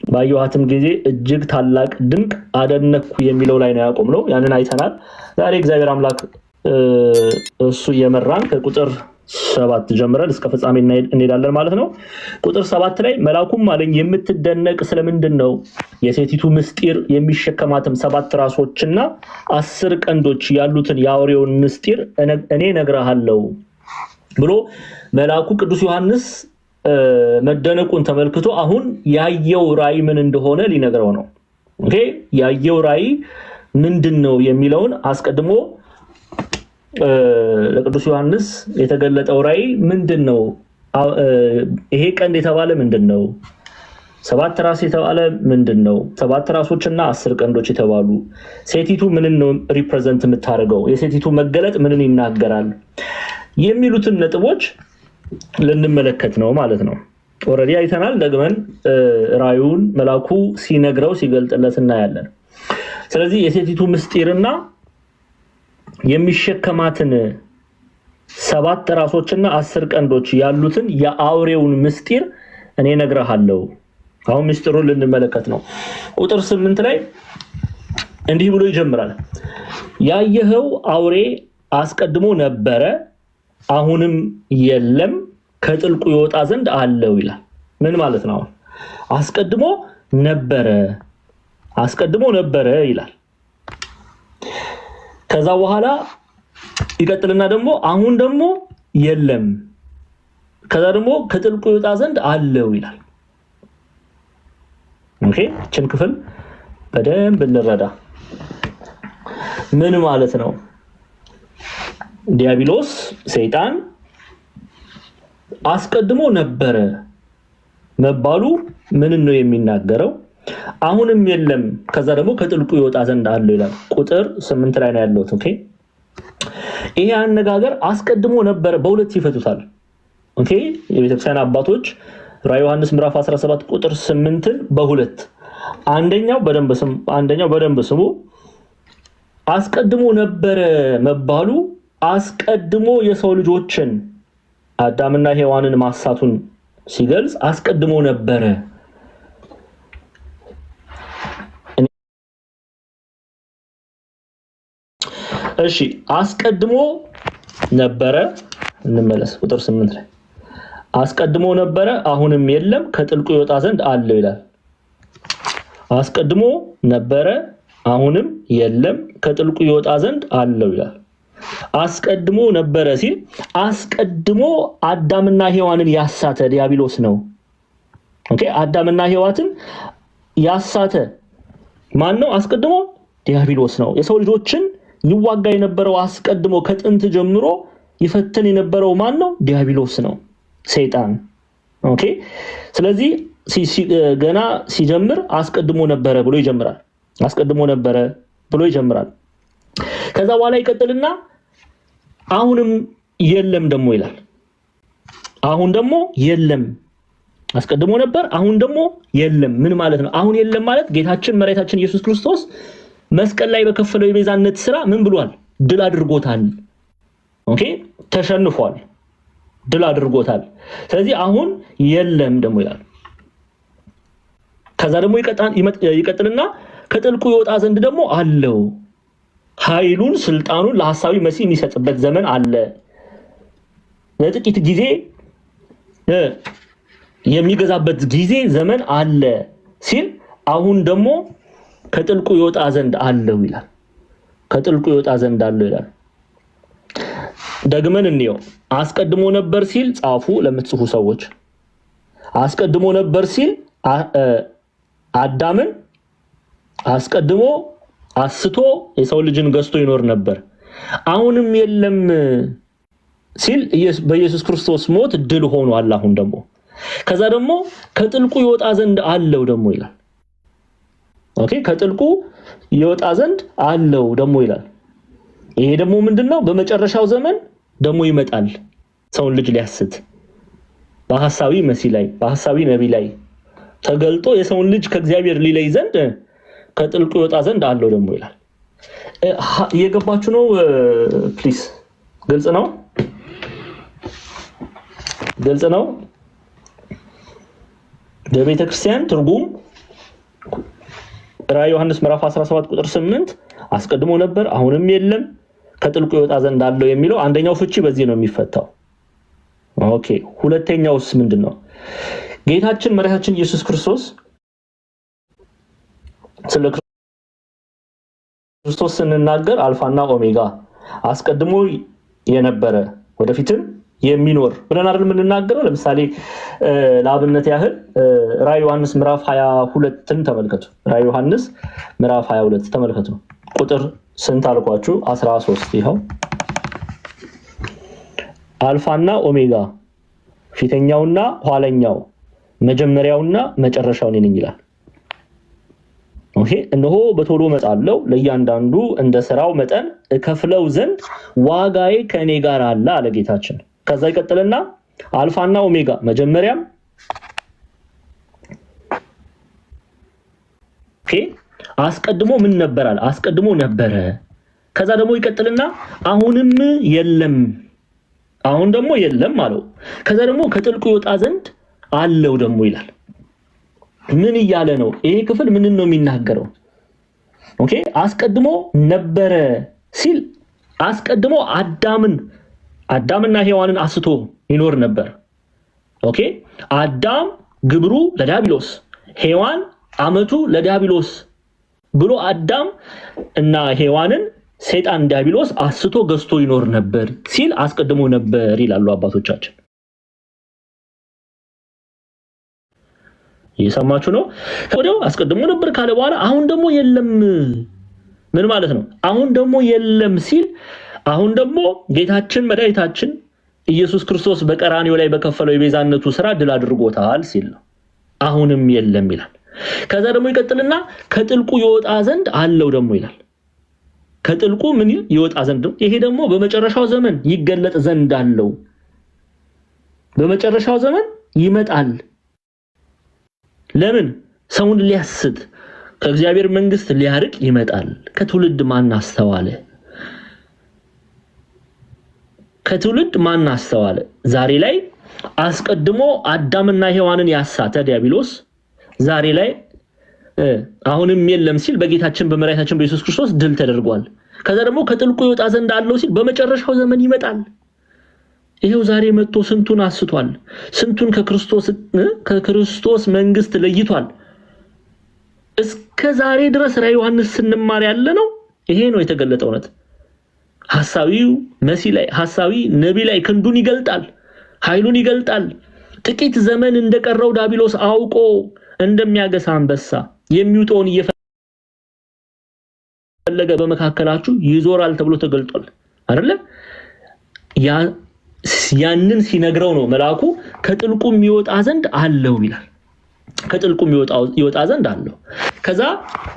ባየኋትም ጊዜ እጅግ ታላቅ ድንቅ አደነኩ የሚለው ላይ ነው ያቆምነው። ያንን አይተናል። ዛሬ እግዚአብሔር አምላክ እሱ የመራን ከቁጥር 7 ጀምረን እስከ ፍጻሜ እንሄዳለን ማለት ነው። ቁጥር 7 ላይ መልአኩም አለኝ የምትደነቅ ስለምንድን ነው? የሴቲቱ ምስጢር የሚሸከማትም 7 ራሶችና 10 ቀንዶች ያሉትን የአውሬውን ምስጢር እኔ እነግርሃለሁ ብሎ መልአኩ ቅዱስ ዮሐንስ መደነቁን ተመልክቶ አሁን ያየው ራእይ ምን እንደሆነ ሊነግረው ነው። ኦኬ ያየው ራእይ ምንድነው የሚለውን አስቀድሞ ለቅዱስ ዮሐንስ የተገለጠው ራእይ ምንድነው? ይሄ ቀንድ የተባለ ምንድነው? 7 ራስ የተባለ ምንድነው? 7 ራሶችና 10 ቀንዶች የተባሉ ሴቲቱ ምንን ነው ሪፕሬዘንት የምታደርገው? የሴቲቱ መገለጥ ምንን ይናገራል? የሚሉትን ነጥቦች ልንመለከት ነው ማለት ነው። ኦሬዲ አይተናል። ደግመን ራእዩን መልአኩ ሲነግረው ሲገልጥለት እናያለን። ስለዚህ የሴቲቱ ምስጢርና የሚሸከማትን 7 ራሶችና 10 ቀንዶች ያሉትን የአውሬውን ምስጢር እኔ እነግርሃለሁ። አሁን ምስጢሩን ልንመለከት ነው። ቁጥር 8 ላይ እንዲህ ብሎ ይጀምራል። ያየኸው አውሬ አስቀድሞ ነበረ፣ አሁንም የለም፣ ከጥልቁ ይወጣ ዘንድ አለው ይላል። ምን ማለት ነው? አስቀድሞ ነበረ ይላል። ከዛ በኋላ ይቀጥልና ደግሞ አሁን ደግሞ የለም፣ ከዛ ደግሞ ከጥልቁ ይወጣ ዘንድ አለው ይላል። ኦኬ እችን ክፍል በደንብ እንረዳ። ምን ማለት ነው? ዲያብሎስ ሰይጣን አስቀድሞ ነበረ መባሉ ምን ነው የሚናገረው? አሁንም የለም፣ ከዛ ደግሞ ከጥልቁ ይወጣ ዘንድ አለው ይላል። ቁጥር 8 ላይ ነው ያለው። ኦኬ ይሄ አነጋገር አስቀድሞ ነበረ በሁለት ይፈቱታል። ኦኬ የቤተክርስቲያን አባቶች ራዕይ ዮሐንስ ምዕራፍ 17 ቁጥር 8ን በሁለት አንደኛው በደንብ ስሙ። አስቀድሞ ነበረ መባሉ አስቀድሞ የሰው ልጆችን አዳምና ሔዋንን ማሳቱን ሲገልጽ አስቀድሞ ነበረ። እሺ አስቀድሞ ነበረ እንመለስ። ቁጥር 8 ላይ አስቀድሞ ነበረ አሁንም የለም ከጥልቁ ይወጣ ዘንድ አለው ይላል። አስቀድሞ ነበረ አሁንም የለም ከጥልቁ ይወጣ ዘንድ አለው ይላል። አስቀድሞ ነበረ ሲል አስቀድሞ አዳምና ሔዋንን ያሳተ ዲያብሎስ ነው። ኦኬ አዳምና ሔዋንን ያሳተ ማን ነው? አስቀድሞ ዲያብሎስ ነው። የሰው ልጆችን ይዋጋ የነበረው አስቀድሞ ከጥንት ጀምሮ ይፈትን የነበረው ማን ነው? ዲያብሎስ ነው፣ ሰይጣን። ኦኬ ስለዚህ ገና ሲጀምር አስቀድሞ ነበረ ብሎ ይጀምራል። ከዛ በኋላ ይቀጥልና አሁንም የለም ደግሞ ይላል። አሁን ደግሞ የለም፣ አስቀድሞ ነበር አሁን ደግሞ የለም። ምን ማለት ነው? አሁን የለም ማለት ጌታችን መድኃኒታችን ኢየሱስ ክርስቶስ መስቀል ላይ በከፈለው የቤዛነት ስራ ምን ብሏል? ድል አድርጎታል። ኦኬ ተሸንፏል፣ ድል አድርጎታል። ስለዚህ አሁን የለም ደግሞ ይላል። ከዛ ደግሞ ይቀጥልና ከጥልቁ ይወጣ ዘንድ ደግሞ አለው። ኃይሉን ስልጣኑን ለሐሳዊ መሲህ የሚሰጥበት ዘመን አለ። ለጥቂት ጊዜ የሚገዛበት ጊዜ ዘመን አለ ሲል አሁን ደግሞ ከጥልቁ ይወጣ ዘንድ አለው ይላል። ከጥልቁ ይወጣ ዘንድ አለው ይላል። ደግመን እንየው። አስቀድሞ ነበር ሲል ጻፉ ለምትጽፉ ሰዎች። አስቀድሞ ነበር ሲል አዳምን አስቀድሞ አስቶ የሰው ልጅን ገዝቶ ይኖር ነበር። አሁንም የለም ሲል በኢየሱስ ክርስቶስ ሞት ድል ሆኗል። አሁን ደግሞ ከዛ ደግሞ ከጥልቁ ይወጣ ዘንድ አለው ደግሞ ይላል። ኦኬ ከጥልቁ ይወጣ ዘንድ አለው ደግሞ ይላል። ይሄ ደግሞ ምንድነው? በመጨረሻው ዘመን ደግሞ ይመጣል ሰውን ልጅ ሊያስት በሐሳዊ መሲህ ላይ በሐሳዊ ነብይ ላይ ተገልጦ የሰውን ልጅ ከእግዚአብሔር ሊለይ ዘንድ ከጥልቁ ይወጣ ዘንድ አለው ደግሞ ይላል። እየገባችሁ ነው? ፕሊዝ ግልጽ ነው? በቤተ ክርስቲያን ትርጉም ራዕይ ዮሐንስ ምዕራፍ 17 ቁጥር 8 አስቀድሞ ነበር አሁንም የለም ከጥልቁ ይወጣ ዘንድ አለው የሚለው አንደኛው ፍቺ በዚህ ነው የሚፈታው። ኦኬ ሁለተኛውስ ምንድነው? ጌታችን መድኃኒታችን ኢየሱስ ክርስቶስ ስለ ክርስቶስ ስንናገር አልፋና ኦሜጋ አስቀድሞ የነበረ ወደፊትም የሚኖር ብለን አይደል የምንናገረው? ለምሳሌ ለአብነት ያህል ራዕይ ዮሐንስ ምዕራፍ 22ን ተመልከቱ። ራዕይ ዮሐንስ ምዕራፍ 22 ተመልከቱ። ቁጥር ስንት አልኳችሁ? 13 ይኸው አልፋና ኦሜጋ ፊተኛውና ኋለኛው መጀመሪያውና መጨረሻው እኔ ነኝ ይላል። ኦኬ እነሆ በቶሎ እመጣለሁ ለእያንዳንዱ እንደ ሥራው መጠን እከፍለው ዘንድ ዋጋዬ ከኔ ጋር አለ አለ ጌታችን። ከዛ ይቀጥልና አልፋና ኦሜጋ መጀመሪያም ኦኬ አስቀድሞ ምን ነበራል? አስቀድሞ ነበረ። ከዛ ደግሞ ይቀጥልና አሁንም የለም አሁን ደግሞ የለም አለው። ከዛ ደግሞ ከጥልቁ ይወጣ ዘንድ አለው ደግሞ ይላል። ምን እያለ ነው? ይሄ ክፍል ምን ነው የሚናገረው? ኦኬ አስቀድሞ ነበረ ሲል አስቀድሞ አዳምና ሔዋንን አስቶ ይኖር ነበር። ኦኬ አዳም ግብሩ ለዲያብሎስ፣ ሔዋን አመቱ ለዲያብሎስ ብሎ አዳም እና ሔዋንን ሰይጣን ዲያብሎስ አስቶ ገዝቶ ይኖር ነበር ሲል አስቀድሞ ነበር ይላሉ አባቶቻችን። እየሰማችሁ ነው? ወዲያው አስቀድሞ ነበር ካለ በኋላ አሁን ደግሞ የለም ምን ማለት ነው? አሁን ደግሞ የለም ሲል አሁን ደግሞ ጌታችን መድኃኒታችን ኢየሱስ ክርስቶስ በቀራንዮ ላይ በከፈለው የቤዛነቱ ስራ ድል አድርጎታል ሲል ነው። አሁንም የለም ይላል። ከዛ ደግሞ ይቀጥልና ከጥልቁ ይወጣ ዘንድ አለው ደግሞ ይላል። ከጥልቁ ምን ይወጣ ዘንድ ነው? ይሄ ደግሞ በመጨረሻው ዘመን ይገለጥ ዘንድ አለው። በመጨረሻው ዘመን ይመጣል። ለምን? ሰውን ሊያስት ከእግዚአብሔር መንግስት ሊያርቅ ይመጣል። ከትውልድ ማን አስተዋለ? ከትውልድ ማን አስተዋለ? ዛሬ ላይ አስቀድሞ አዳምና ሔዋንን ያሳተ ዲያብሎስ ዛሬ ላይ አሁንም የለም ሲል በጌታችን በመድኃኒታችን በኢየሱስ ክርስቶስ ድል ተደርጓል። ከዛ ደግሞ ከጥልቁ ይወጣ ዘንድ አለው ሲል በመጨረሻው ዘመን ይመጣል። ይሄው ዛሬ መጥቶ ስንቱን አስቷል። ስንቱን ከክርስቶስ መንግስት ለይቷል። እስከ ዛሬ ድረስ ራዕይ ዮሐንስ ስንማር ያለ ነው። ይሄ ነው የተገለጠው እውነት። ሐሳዊው መሲህ ላይ ሐሳዊ ነብይ ላይ ክንዱን ይገልጣል፣ ኃይሉን ይገልጣል። ጥቂት ዘመን እንደቀረው ዲያብሎስ አውቆ እንደሚያገሳ አንበሳ የሚውጠውን እየፈለገ በመካከላችሁ ይዞራል ተብሎ ተገልጧል አይደል? ያንን ሲነግረው ነው መልአኩ ከጥልቁ የሚወጣ ዘንድ አለው ይላል። ከጥልቁ ይወጣ ዘንድ አለው። ከዛ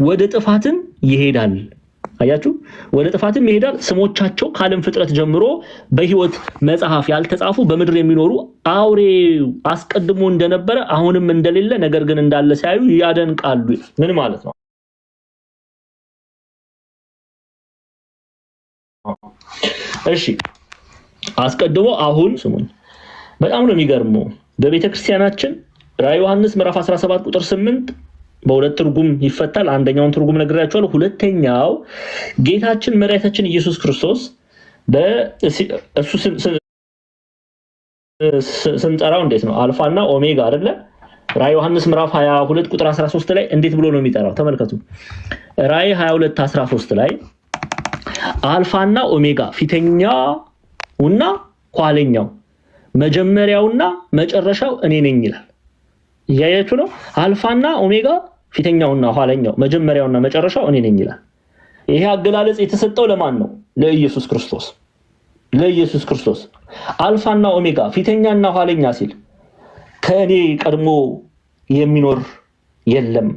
ወደ ጥፋትም ይሄዳል። አያችሁ? ወደ ጥፋትም ይሄዳል። ስሞቻቸው ከዓለም ፍጥረት ጀምሮ በሕይወት መጽሐፍ ያልተጻፉ በምድር የሚኖሩ አውሬው አስቀድሞ እንደነበረ አሁንም እንደሌለ ነገር ግን እንዳለ ሲያዩ ያደንቃሉ። ምን ማለት ነው? እሺ አስቀድሞ አሁን ስሙኝ። በጣም ነው የሚገርመው። በቤተ ክርስቲያናችን ራዕይ ዮሐንስ ምዕራፍ 17 ቁጥር 8 በሁለት ትርጉም ይፈታል። አንደኛውን ትርጉም ነግራችኋለሁ። ሁለተኛው ጌታችን መድኃኒታችን ኢየሱስ ክርስቶስ በእሱ ስንጠራው እንዴት ነው? አልፋና ኦሜጋ አይደለ? ራዕይ ዮሐንስ ምዕራፍ 22 ቁጥር 13 ላይ እንዴት ብሎ ነው የሚጠራው? ተመልከቱ። ራዕይ 22 13 ላይ አልፋና ኦሜጋ ፊተኛውና ኋለኛው መጀመሪያውና መጨረሻው እኔ ነኝ ይላል። ያያችሁ ነው? አልፋና ኦሜጋ ፊተኛውና ኋለኛው መጀመሪያውና መጨረሻው እኔ ነኝ ይላል። ይሄ አገላለጽ የተሰጠው ለማን ነው? ለኢየሱስ ክርስቶስ። ለኢየሱስ ክርስቶስ አልፋና ኦሜጋ ፊተኛና ኋለኛ ሲል ከኔ ቀድሞ የሚኖር የለም፣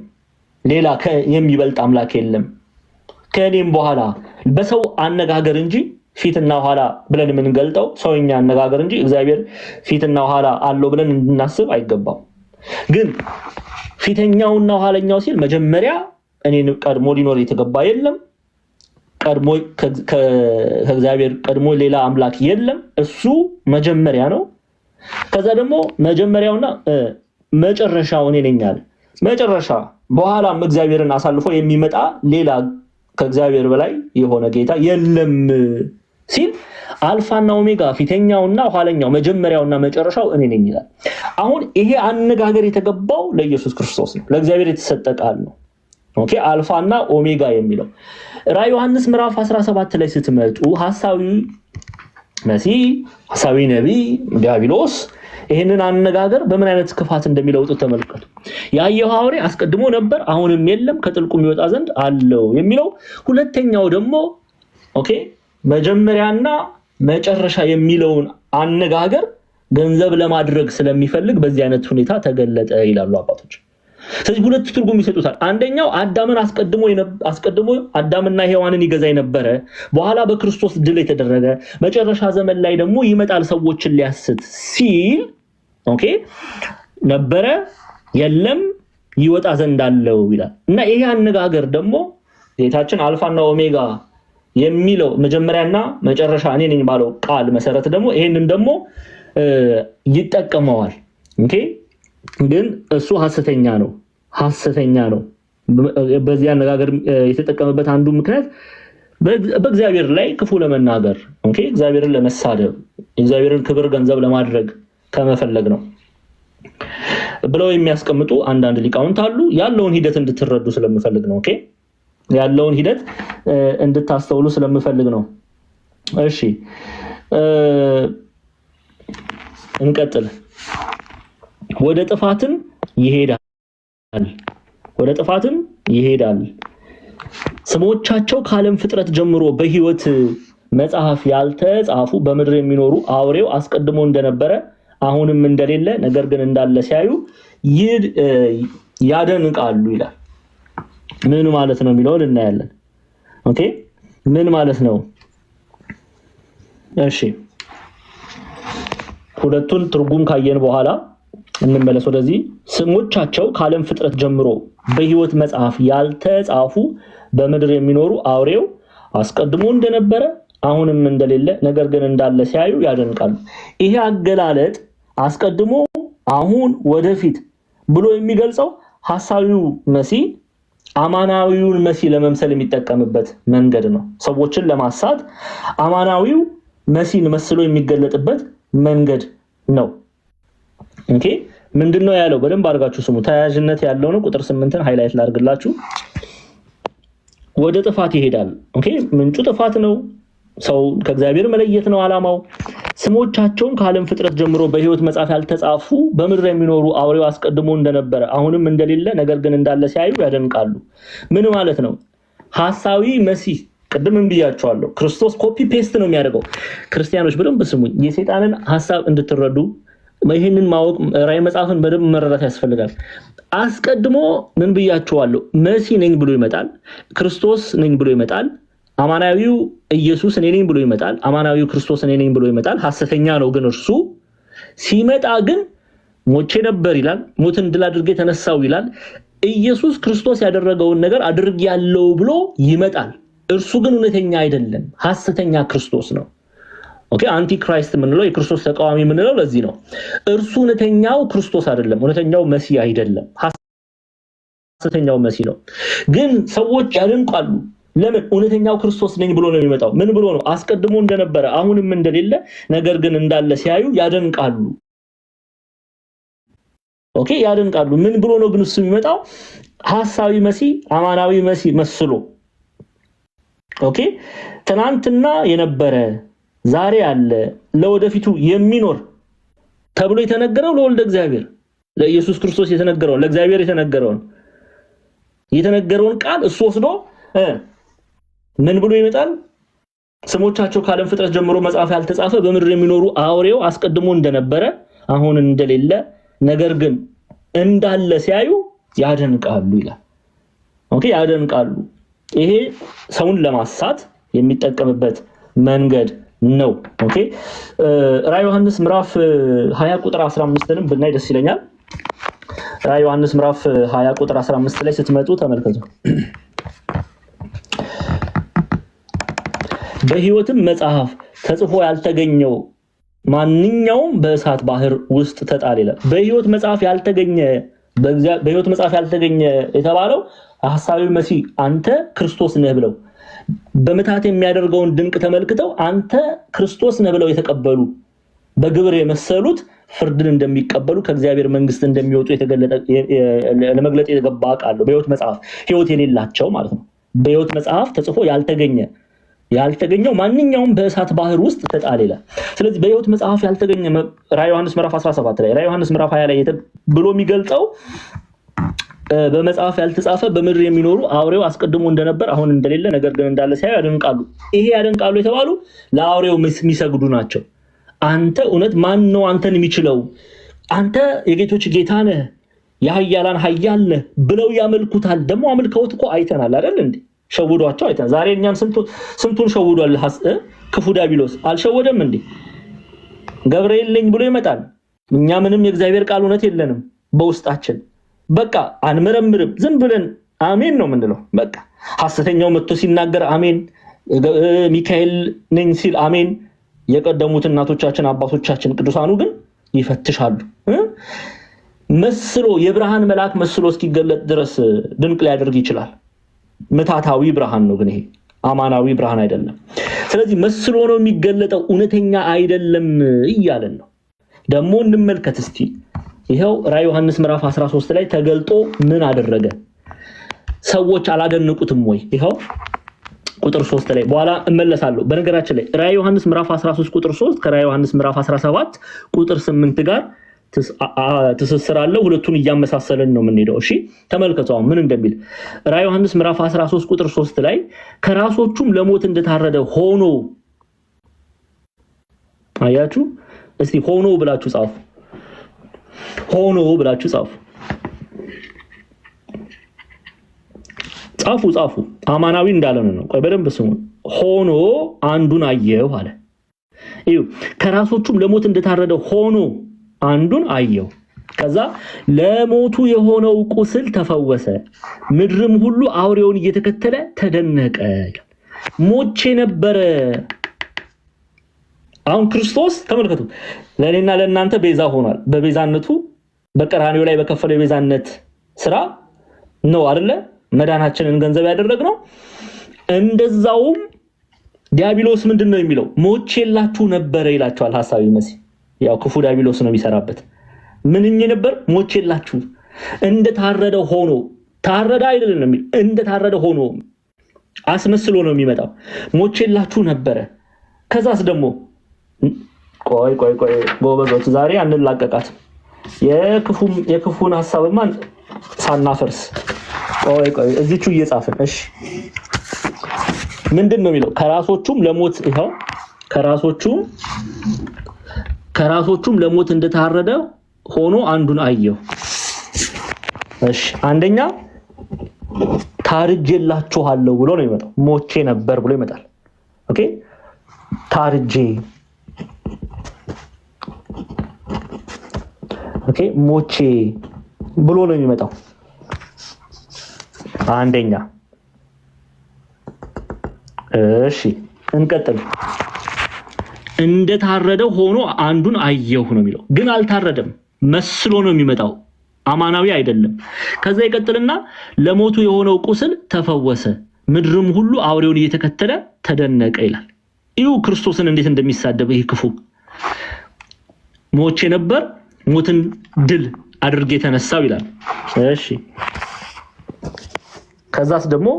ሌላ የሚበልጥ አምላክ የለም፣ ከኔም በኋላ በሰው አነጋገር እንጂ ፊትና ኋላ ብለን የምንገልጠው ሰውኛ አነጋገር እንጂ እግዚአብሔር ፊትና ኋላ አለው ብለን እንድናስብ አይገባም። ግን ፊተኛውና ኋለኛው ሲል መጀመሪያ እኔን ቀድሞ ሊኖር የተገባ የለም፣ ቀድሞ ከእግዚአብሔር ቀድሞ ሌላ አምላክ የለም፣ እሱ መጀመሪያ ነው። ከዛ ደግሞ መጀመሪያውና መጨረሻው እኔ ነኝ አለ። መጨረሻ በኋላም እግዚአብሔርን አሳልፎ የሚመጣ ሌላ ከእግዚአብሔር በላይ የሆነ ጌታ የለም ሲል አልፋና ኦሜጋ ፊተኛውና ኋለኛው መጀመሪያውና መጨረሻው እኔ ነኝ ይላል። አሁን ይሄ አነጋገር የተገባው ለኢየሱስ ክርስቶስ ነው፣ ለእግዚአብሔር የተሰጠ ቃል ነው። ኦኬ አልፋና ኦሜጋ የሚለው ራዕይ ዮሐንስ ምዕራፍ 17 ላይ ስትመጡ ሐሳዊ መሲህ ሐሳዊ ነቢይ ዲያብሎስ ይሄንን አነጋገር በምን አይነት ክፋት እንደሚለውጡት ተመልከቱ። ያየው ሐዋሪ አስቀድሞ ነበር አሁንም የለም ከጥልቁም ይወጣ ዘንድ አለው የሚለው ሁለተኛው ደግሞ ኦኬ መጀመሪያና መጨረሻ የሚለውን አነጋገር ገንዘብ ለማድረግ ስለሚፈልግ በዚህ አይነት ሁኔታ ተገለጠ ይላሉ አባቶች። ስለዚህ ሁለት ትርጉም ይሰጡታል። አንደኛው አዳምን አስቀድሞ አዳምና ሔዋንን ይገዛ የነበረ በኋላ በክርስቶስ ድል የተደረገ መጨረሻ ዘመን ላይ ደግሞ ይመጣል ሰዎችን ሊያስት ሲል ኦኬ ነበረ የለም ይወጣ ዘንድ አለው ይላል። እና ይሄ አነጋገር ደግሞ ጌታችን አልፋና ኦሜጋ የሚለው መጀመሪያና መጨረሻ እኔ ነኝ ባለው ቃል መሰረት ደግሞ ይሄንን ደግሞ ይጠቀመዋል። ኦኬ ግን እሱ ሐሰተኛ ነው። በዚህ አነጋገር የተጠቀመበት አንዱ ምክንያት በእግዚአብሔር ላይ ክፉ ለመናገር ኦኬ እግዚአብሔርን ለመሳደብ እግዚአብሔርን ክብር ገንዘብ ለማድረግ ከመፈለግ ነው ብለው የሚያስቀምጡ አንዳንድ ሊቃውንት አሉ። ያለውን ሂደት እንድትረዱ ስለምፈልግ ነው። ኦኬ ያለውን ሂደት እንድታስተውሉ ስለምፈልግ ነው። እሺ እንቀጥል። ወደ ጥፋትም ይሄዳል ስሞቻቸው ከዓለም ፍጥረት ጀምሮ በሕይወት መጽሐፍ ያልተጻፉ በምድር የሚኖሩ አውሬው አስቀድሞ እንደነበረ አሁንም እንደሌለ ነገር ግን እንዳለ ሲያዩ ያደንቃሉ ይላል። ምን ማለት ነው የሚለውን እናያለን። ኦኬ ምን ማለት ነው? እሺ ሁለቱን ትርጉም ካየን በኋላ እንመለስ ወደዚህ። ስሞቻቸው ከዓለም ፍጥረት ጀምሮ በሕይወት መጽሐፍ ያልተጻፉ በምድር የሚኖሩ አውሬው አስቀድሞ እንደነበረ አሁንም እንደሌለ ነገር ግን እንዳለ ሲያዩ ያደንቃሉ። ይሄ አገላለጥ አስቀድሞ አሁን ወደፊት ብሎ የሚገልጸው ሐሳዊው መሲህ አማናዊውን መሲህ ለመምሰል የሚጠቀምበት መንገድ ነው። ሰዎችን ለማሳት አማናዊው መሲህን መስሎ የሚገለጥበት መንገድ ነው። ኦኬ ምንድነው ያለው? በደንብ አድርጋችሁ ስሙ። ተያያዥነት ያለው ነው። ቁጥር 8ን ሃይላይት ላድርግላችሁ። ወደ ጥፋት ይሄዳል። ኦኬ ምንጩ ጥፋት ነው። ሰው ከእግዚአብሔር መለየት ነው ዓላማው። ስሞቻቸውን ከዓለም ፍጥረት ጀምሮ በሕይወት መጽሐፍ ያልተጻፉ በምድር የሚኖሩ አውሬው አስቀድሞ እንደነበረ አሁንም እንደሌለ ነገር ግን እንዳለ ሲያዩ ያደንቃሉ። ምን ማለት ነው? ሐሳዊ መሲህ ቅድም ብያችኋለሁ። ክርስቶስ ኮፒ ፔስት ነው የሚያደርገው። ክርስቲያኖች በደንብ ስሙኝ። የሰይጣንን ሐሳብ እንድትረዱ ይሄንን ማወቅ ራዕይ መጽሐፍን በደንብ መረዳት ያስፈልጋል። አስቀድሞ ምን ብያችኋለሁ? መሲህ ነኝ ብሎ ይመጣል። ክርስቶስ ነኝ ብሎ ይመጣል። አማናዊው ኢየሱስ እኔ ነኝ ብሎ ይመጣል። አማናዊው ክርስቶስ እኔ ነኝ ብሎ ይመጣል። ሐሰተኛ ነው ግን እርሱ ሲመጣ ግን ሞቼ ነበር ይላል። ሞትን ድል አድርጌ ተነሳው ይላል። ኢየሱስ ክርስቶስ ያደረገውን ነገር አድርጌያለሁ ብሎ ይመጣል። እርሱ ግን እውነተኛ አይደለም፣ ሐሰተኛ ክርስቶስ ነው። ኦኬ አንቲ ክራይስት ምንለው የክርስቶስ ተቃዋሚ ምንለው ለዚህ ነው። እርሱ እውነተኛው ክርስቶስ አይደለም፣ እውነተኛው መሲህ አይደለም፣ ሐሰተኛው መሲህ ነው። ግን ሰዎች ያደንቃሉ። ለምን? እውነተኛው ክርስቶስ ነኝ ብሎ ነው የሚመጣው። ምን ብሎ ነው? አስቀድሞ እንደነበረ አሁንም እንደሌለ ነገር ግን እንዳለ ሲያዩ ያደንቃሉ። ኦኬ ያደንቃሉ። ምን ብሎ ነው ግን እሱ የሚመጣው? ሐሳዊ መሲህ አማናዊ መሲህ መስሎ ኦኬ ትናንትና የነበረ ዛሬ አለ ለወደፊቱ የሚኖር ተብሎ የተነገረው ለወልደ እግዚአብሔር ለኢየሱስ ክርስቶስ የተነገረው ለእግዚአብሔር የተነገረውን ቃል እሱ ወስዶ ምን ብሎ ይመጣል? ስሞቻቸው ከዓለም ፍጥረት ጀምሮ መጽሐፍ ያልተጻፈ በምድር የሚኖሩ አውሬው አስቀድሞ እንደነበረ አሁን እንደሌለ ነገር ግን እንዳለ ሲያዩ ያደንቃሉ ይላል። ኦኬ ያደንቃሉ። ይሄ ሰውን ለማሳት የሚጠቀምበት መንገድ ነው። ኦኬ ራዕይ ዮሐንስ ምዕራፍ 20 ቁጥር 15ንም ብናይ ደስ ይለኛል። ራዕይ ዮሐንስ ምዕራፍ 20 ቁጥር 15 ላይ ስትመጡ ተመልከቱ። በሕይወትም መጽሐፍ ተጽፎ ያልተገኘው ማንኛውም በእሳት ባህር ውስጥ ተጣለ ይላል። በሕይወት መጽሐፍ ያልተገኘ በሕይወት መጽሐፍ ያልተገኘ የተባለው ሐሳዊ መሲህ አንተ ክርስቶስ ነህ ብለው በመታት የሚያደርገውን ድንቅ ተመልክተው አንተ ክርስቶስ ነህ ብለው የተቀበሉ በግብር የመሰሉት ፍርድን እንደሚቀበሉ ከእግዚአብሔር መንግስት እንደሚወጡ የተገለጠ ለመግለጥ የተገባ ቃል በሕይወት መጽሐፍ ሕይወት የሌላቸው ማለት ነው። በሕይወት መጽሐፍ ተጽፎ ያልተገኘው ማንኛውም በእሳት ባህር ውስጥ ተጣለ ይላል። ስለዚህ በሕይወት መጽሐፍ ያልተገኘ ራዕየ ዮሐንስ ምዕራፍ 17 ላይ ራዕየ ዮሐንስ ምዕራፍ 20 ላይ ብሎ የሚገልጸው በመጽሐፍ ያልተጻፈ በምድር የሚኖሩ አውሬው አስቀድሞ እንደነበር አሁን እንደሌለ ነገር ግን እንዳለ ሲያዩ ያደንቃሉ። ይሄ ያደንቃሉ የተባሉ ለአውሬው የሚሰግዱ ናቸው። አንተ እውነት ማን ነው አንተን የሚችለው? አንተ የጌቶች ጌታ ነህ፣ የኃያላን ኃያል ነህ ብለው ያመልኩታል። ደግሞ አምልከውት እኮ አይተናል አይደል እንዴ? ሸውዷቸው አይተናል። ዛሬ እኛን ስንቱን ሸውዷል ክፉ ዲያብሎስ። አልሸወደም እንዴ? ገብርኤል ነኝ ብሎ ይመጣል። እኛ ምንም የእግዚአብሔር ቃል እውነት የለንም በውስጣችን። በቃ አንመረምርም፣ ዝም ብለን አሜን ነው የምንለው። በቃ ሐሰተኛው መጥቶ ሲናገር አሜን፣ ሚካኤል ነኝ ሲል አሜን። የቀደሙት እናቶቻችን አባቶቻችን ቅዱሳኑ ግን ይፈትሻሉ። መስሎ የብርሃን መልአክ መስሎ እስኪገለጥ ድረስ ድንቅ ሊያደርግ ይችላል። ምታታዊ ብርሃን ነው ግን ይሄ አማናዊ ብርሃን አይደለም። ስለዚህ መስሎ ነው የሚገለጠው፣ እውነተኛ አይደለም እያለን ነው። ደግሞ እንመልከት እስቲ። ይሄው ራዕየ ዮሐንስ ምዕራፍ 13 ላይ ተገልጦ ምን አደረገ? ሰዎች አላደነቁትም ወይ? ይሄው ቁጥር 3 ላይ በኋላ እመለሳለሁ። በነገራችን ላይ ራዕየ ዮሐንስ ምዕራፍ 13 ቁጥር 3 ከራዕየ ዮሐንስ ምዕራፍ 17 ቁጥር 8 ጋር ትስስር አለው። ሁለቱን እያመሳሰልን ነው የምንሄደው። እሺ ተመልከቱ አሁን ምን እንደሚል ራዕየ ዮሐንስ ምዕራፍ 13 ቁጥር 3 ላይ ከራሶቹም ለሞት እንደታረደ ሆኖ፣ አያችሁ? እስቲ ሆኖ ብላችሁ ጻፉ። ሆኖ ብላችሁ ጻፉ። ጻፉ አማናዊ እንዳለ ነው። ቆይ በደንብ ስሙ። ሆኖ አንዱን አየሁ አለ። እዩ ከራሶቹም ለሞት እንደታረደ ሆኖ አንዱን አየሁ። ከዛ ለሞቱ የሆነው ቁስል ተፈወሰ፣ ምድርም ሁሉ አውሬውን እየተከተለ ተደነቀ። ሞቼ ነበረ። አሁን ክርስቶስ ተመልከቱ ለኔና ለእናንተ ቤዛ ሆኗል። በቤዛነቱ በቀራንዮ ላይ በከፈለው የቤዛነት ስራ ነው አይደለ መዳናችንን ገንዘብ ያደረግነው። እንደዛውም ዲያብሎስ ምንድነው የሚለው? ሞቼላችሁ ነበረ ይላችኋል ሐሳዊ መሲህ። ያው ክፉ ዲያብሎስ ነው የሚሰራበት። ምንኝ ነበር? ሞቼላችሁ እንደታረደ ሆኖ። ታረደ አይደለም የሚል እንደታረደ ሆኖ አስመስሎ ነው የሚመጣው። ሞቼላችሁ ነበረ። ከዛስ ደግሞ ቆይ ጎበዞች ዛሬ አንላቀቃት። የክፉን ሐሳብማ ሳናፈርስ ቆይ እዚቹ እየጻፍን እሺ ምንድነው የሚለው? ከራሶቹም ለሞት ይሄው ከራሶቹም ለሞት እንደታረደ ሆኖ አንዱን አየሁ። እሺ አንደኛ ታርጄላችኋለሁ ብሎ ነው የሚመጣው። ሞቼ ነበር ብሎ ይመጣል። ኦኬ ታርጄ ሞቼ ብሎ ነው የሚመጣው። አንደኛ እሺ እንቀጥል። እንደታረደ ሆኖ አንዱን አየሁ ነው የሚለው። ግን አልታረደም፣ መስሎ ነው የሚመጣው፣ አማናዊ አይደለም። ከዛ ይቀጥልና ለሞቱ የሆነው ቁስል ተፈወሰ፣ ምድርም ሁሉ አውሬውን እየተከተለ ተደነቀ ይላል። እዩ ክርስቶስን እንዴት እንደሚሳደብ ይህ ክፉ። ሞቼ ነበር፣ ሞትን ድል አድርጌ ተነሳው ይላል። እሺ ከዛስ ደግሞ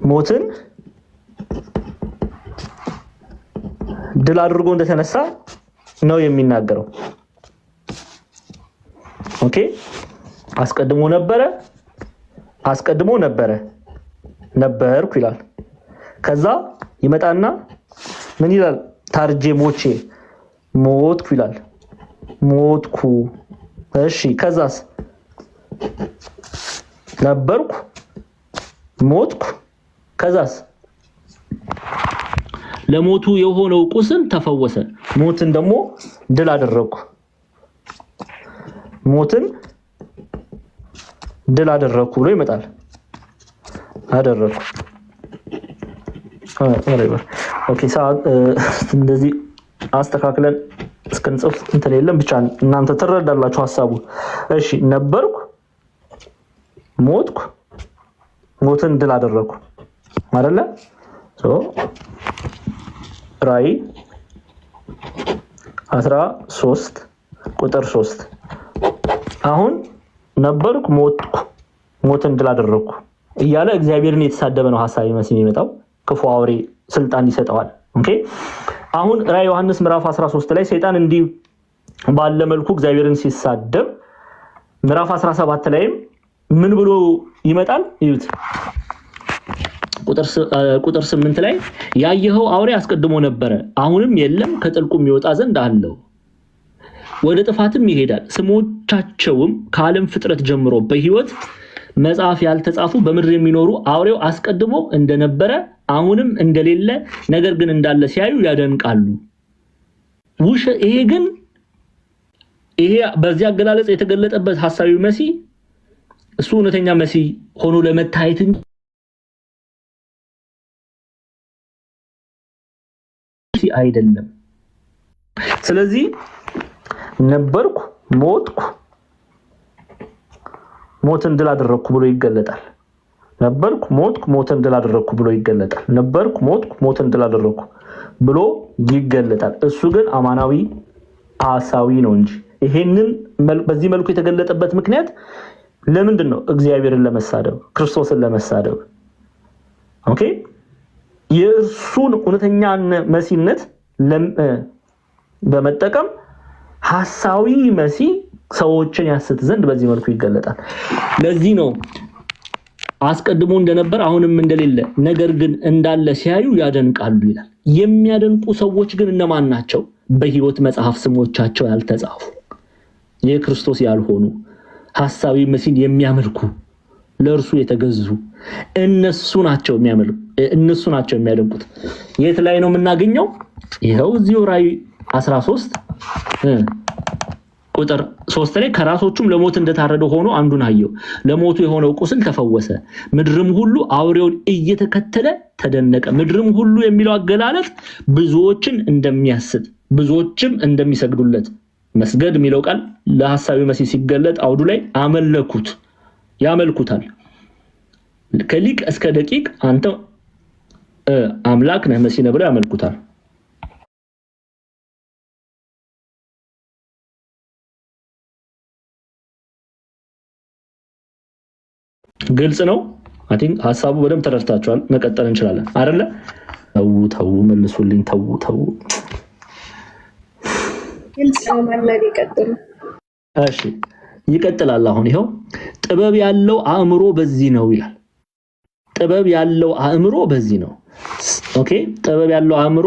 ሞትን ድል አድርጎ እንደተነሳ ነው የሚናገረው። ኦኬ አስቀድሞ ነበርኩ ይላል። ከዛ ይመጣና ምን ይላል? ታርጄ ሞቼ ሞትኩ ይላል። ሞትኩ። እሺ ከዛስ ነበርኩ፣ ሞትኩ። ከዛስ ለሞቱ የሆነው ቁስል ተፈወሰ፣ ሞትን ደግሞ ድል አደረኩ። ሞትን ድል አደረኩ ብሎ ይመጣል። አደረኩ። ኦኬ እንደዚህ አስተካክለን እስከንጽፍ እንትን የለም ብቻ እናንተ ትረዳላችሁ ሐሳቡ። እሺ ነበርኩ፣ ሞትኩ፣ ሞትን ድል አደረኩ አይደለ? ራዕይ 13 ቁጥር 3 አሁን ነበርኩ፣ ሞትኩ፣ ሞትን ድል አደረኩ እያለ እግዚአብሔርን የተሳደበ ነው ሐሳዊ መሲህ የሚመጣው። ክፉ አውሬ ስልጣን ይሰጠዋል። ኦኬ አሁን ራዕይ ዮሐንስ ምዕራፍ 13 ላይ ሰይጣን እንዲህ ባለ መልኩ እግዚአብሔርን ሲሳደብ ምዕራፍ 17 ላይም ምን ብሎ ይመጣል? ይዩት። ቁጥር 8 ላይ ያየኸው አውሬ አስቀድሞ ነበረ፣ አሁንም የለም፣ ከጥልቁም ይወጣ ዘንድ አለው፣ ወደ ጥፋትም ይሄዳል። ስሞቻቸውም ከዓለም ፍጥረት ጀምሮ በሕይወት መጽሐፍ ያልተጻፉ በምድር የሚኖሩ አውሬው አስቀድሞ እንደነበረ አሁንም እንደሌለ ነገር ግን እንዳለ ሲያዩ ያደንቃሉ። ይሄ በዚህ አገላለጽ የተገለጠበት ሐሳዊ መሲህ እሱ እውነተኛ መሲህ ሆኖ ለመታየት አይደለም። ስለዚህ ነበርኩ፣ ሞትኩ፣ ሞትን ድል አደረኩ ብሎ ይገለጣል። ነበርኩ፣ ሞትኩ፣ ሞትን ድል አደረኩ ብሎ ይገለጣል። ነበርኩ፣ ሞትኩ፣ ሞትን ድል አደረኩ ብሎ ይገለጣል። እሱ ግን አማናዊ ሐሳዊ ነው እንጂ ይሄንን በዚህ መልኩ የተገለጠበት ምክንያት ለምንድን ነው? እግዚአብሔርን ለመሳደብ፣ ክርስቶስን ለመሳደብ። ኦኬ የእርሱን እውነተኛ መሲህነት በመጠቀም ሐሳዊ መሲህ ሰዎችን ያስት ዘንድ በዚህ መልኩ ይገለጣል። ለዚህ ነው አስቀድሞ እንደነበር አሁንም እንደሌለ ነገር ግን እንዳለ ሲያዩ ያደንቃሉ ይላል። የሚያደንቁ ሰዎች ግን እነማን ናቸው? በሕይወት መጽሐፍ ስሞቻቸው ያልተጻፉ የክርስቶስ ያልሆኑ ሐሳዊ መሲህን የሚያመልኩ ለእርሱ የተገዙ እነሱ ናቸው የሚያደንቁት። የት ላይ ነው የምናገኘው? ይኸው እዚሁ ራዕይ 13 ቁጥር 3 ላይ ከራሶቹም ለሞት እንደታረደ ሆኖ አንዱን አየው፣ ለሞቱ የሆነው ቁስል ተፈወሰ፣ ምድርም ሁሉ አውሬውን እየተከተለ ተደነቀ። ምድርም ሁሉ የሚለው አገላለጽ ብዙዎችን እንደሚያስት ብዙዎችም እንደሚሰግዱለት፣ መስገድ የሚለው ቃል ለሐሳዊ መሲህ ሲገለጥ አውዱ ላይ አመለኩት፣ ያመልኩታል። ከሊቅ እስከ ደቂቅ አንተ አምላክ ነህ መሲህ ነህ ብለው ያመልኩታል። ግልጽ ነው። አይ ቲንክ ሐሳቡ በደንብ ተረድታችኋል። መቀጠል እንችላለን አይደለ? ተው መልሱልኝ። ተው ግልጽ ነው ማለት ይቀጥሉ። እሺ ይቀጥላል። አሁን ይሄው ጥበብ ያለው አእምሮ በዚህ ነው ይላል። ጥበብ ያለው አእምሮ በዚህ ነው። ኦኬ ጥበብ ያለው አእምሮ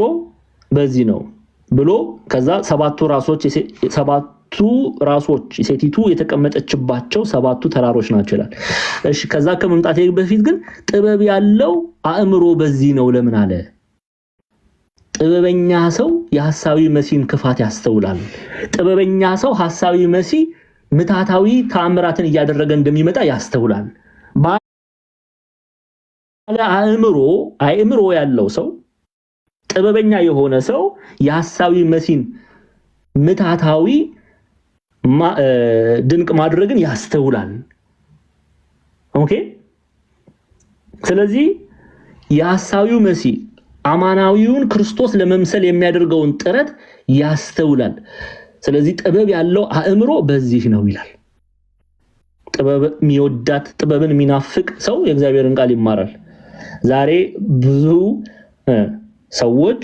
በዚህ ነው ብሎ ከዛ ሰባቱ ራሶች ሴቲቱ የተቀመጠችባቸው ሰባቱ ተራሮች ናቸው ይላል። እሺ ከዛ ከመምጣቴ በፊት ግን ጥበብ ያለው አእምሮ በዚህ ነው ለምን አለ? ጥበበኛ ሰው የሐሳዊ መሲህን ክፋት ያስተውላል። ጥበበኛ ሰው ሐሳዊ መሲህ ምታታዊ ተአምራትን እያደረገ እንደሚመጣ ያስተውላል። ባለ አእምሮ ያለው ሰው ጥበበኛ የሆነ ሰው የሐሳዊ መሲህን ምታታዊ ድንቅ ማድረግን ያስተውላል። ኦኬ ስለዚህ የሐሳዊው መሲህ አማናዊውን ክርስቶስ ለመምሰል የሚያደርገውን ጥረት ያስተውላል። ስለዚህ ጥበብ ያለው አእምሮ በዚህ ነው ይላል። ጥበብ የሚወዳት ጥበብን የሚናፍቅ ሰው የእግዚአብሔርን ቃል ይማራል። ዛሬ ብዙ ሰዎች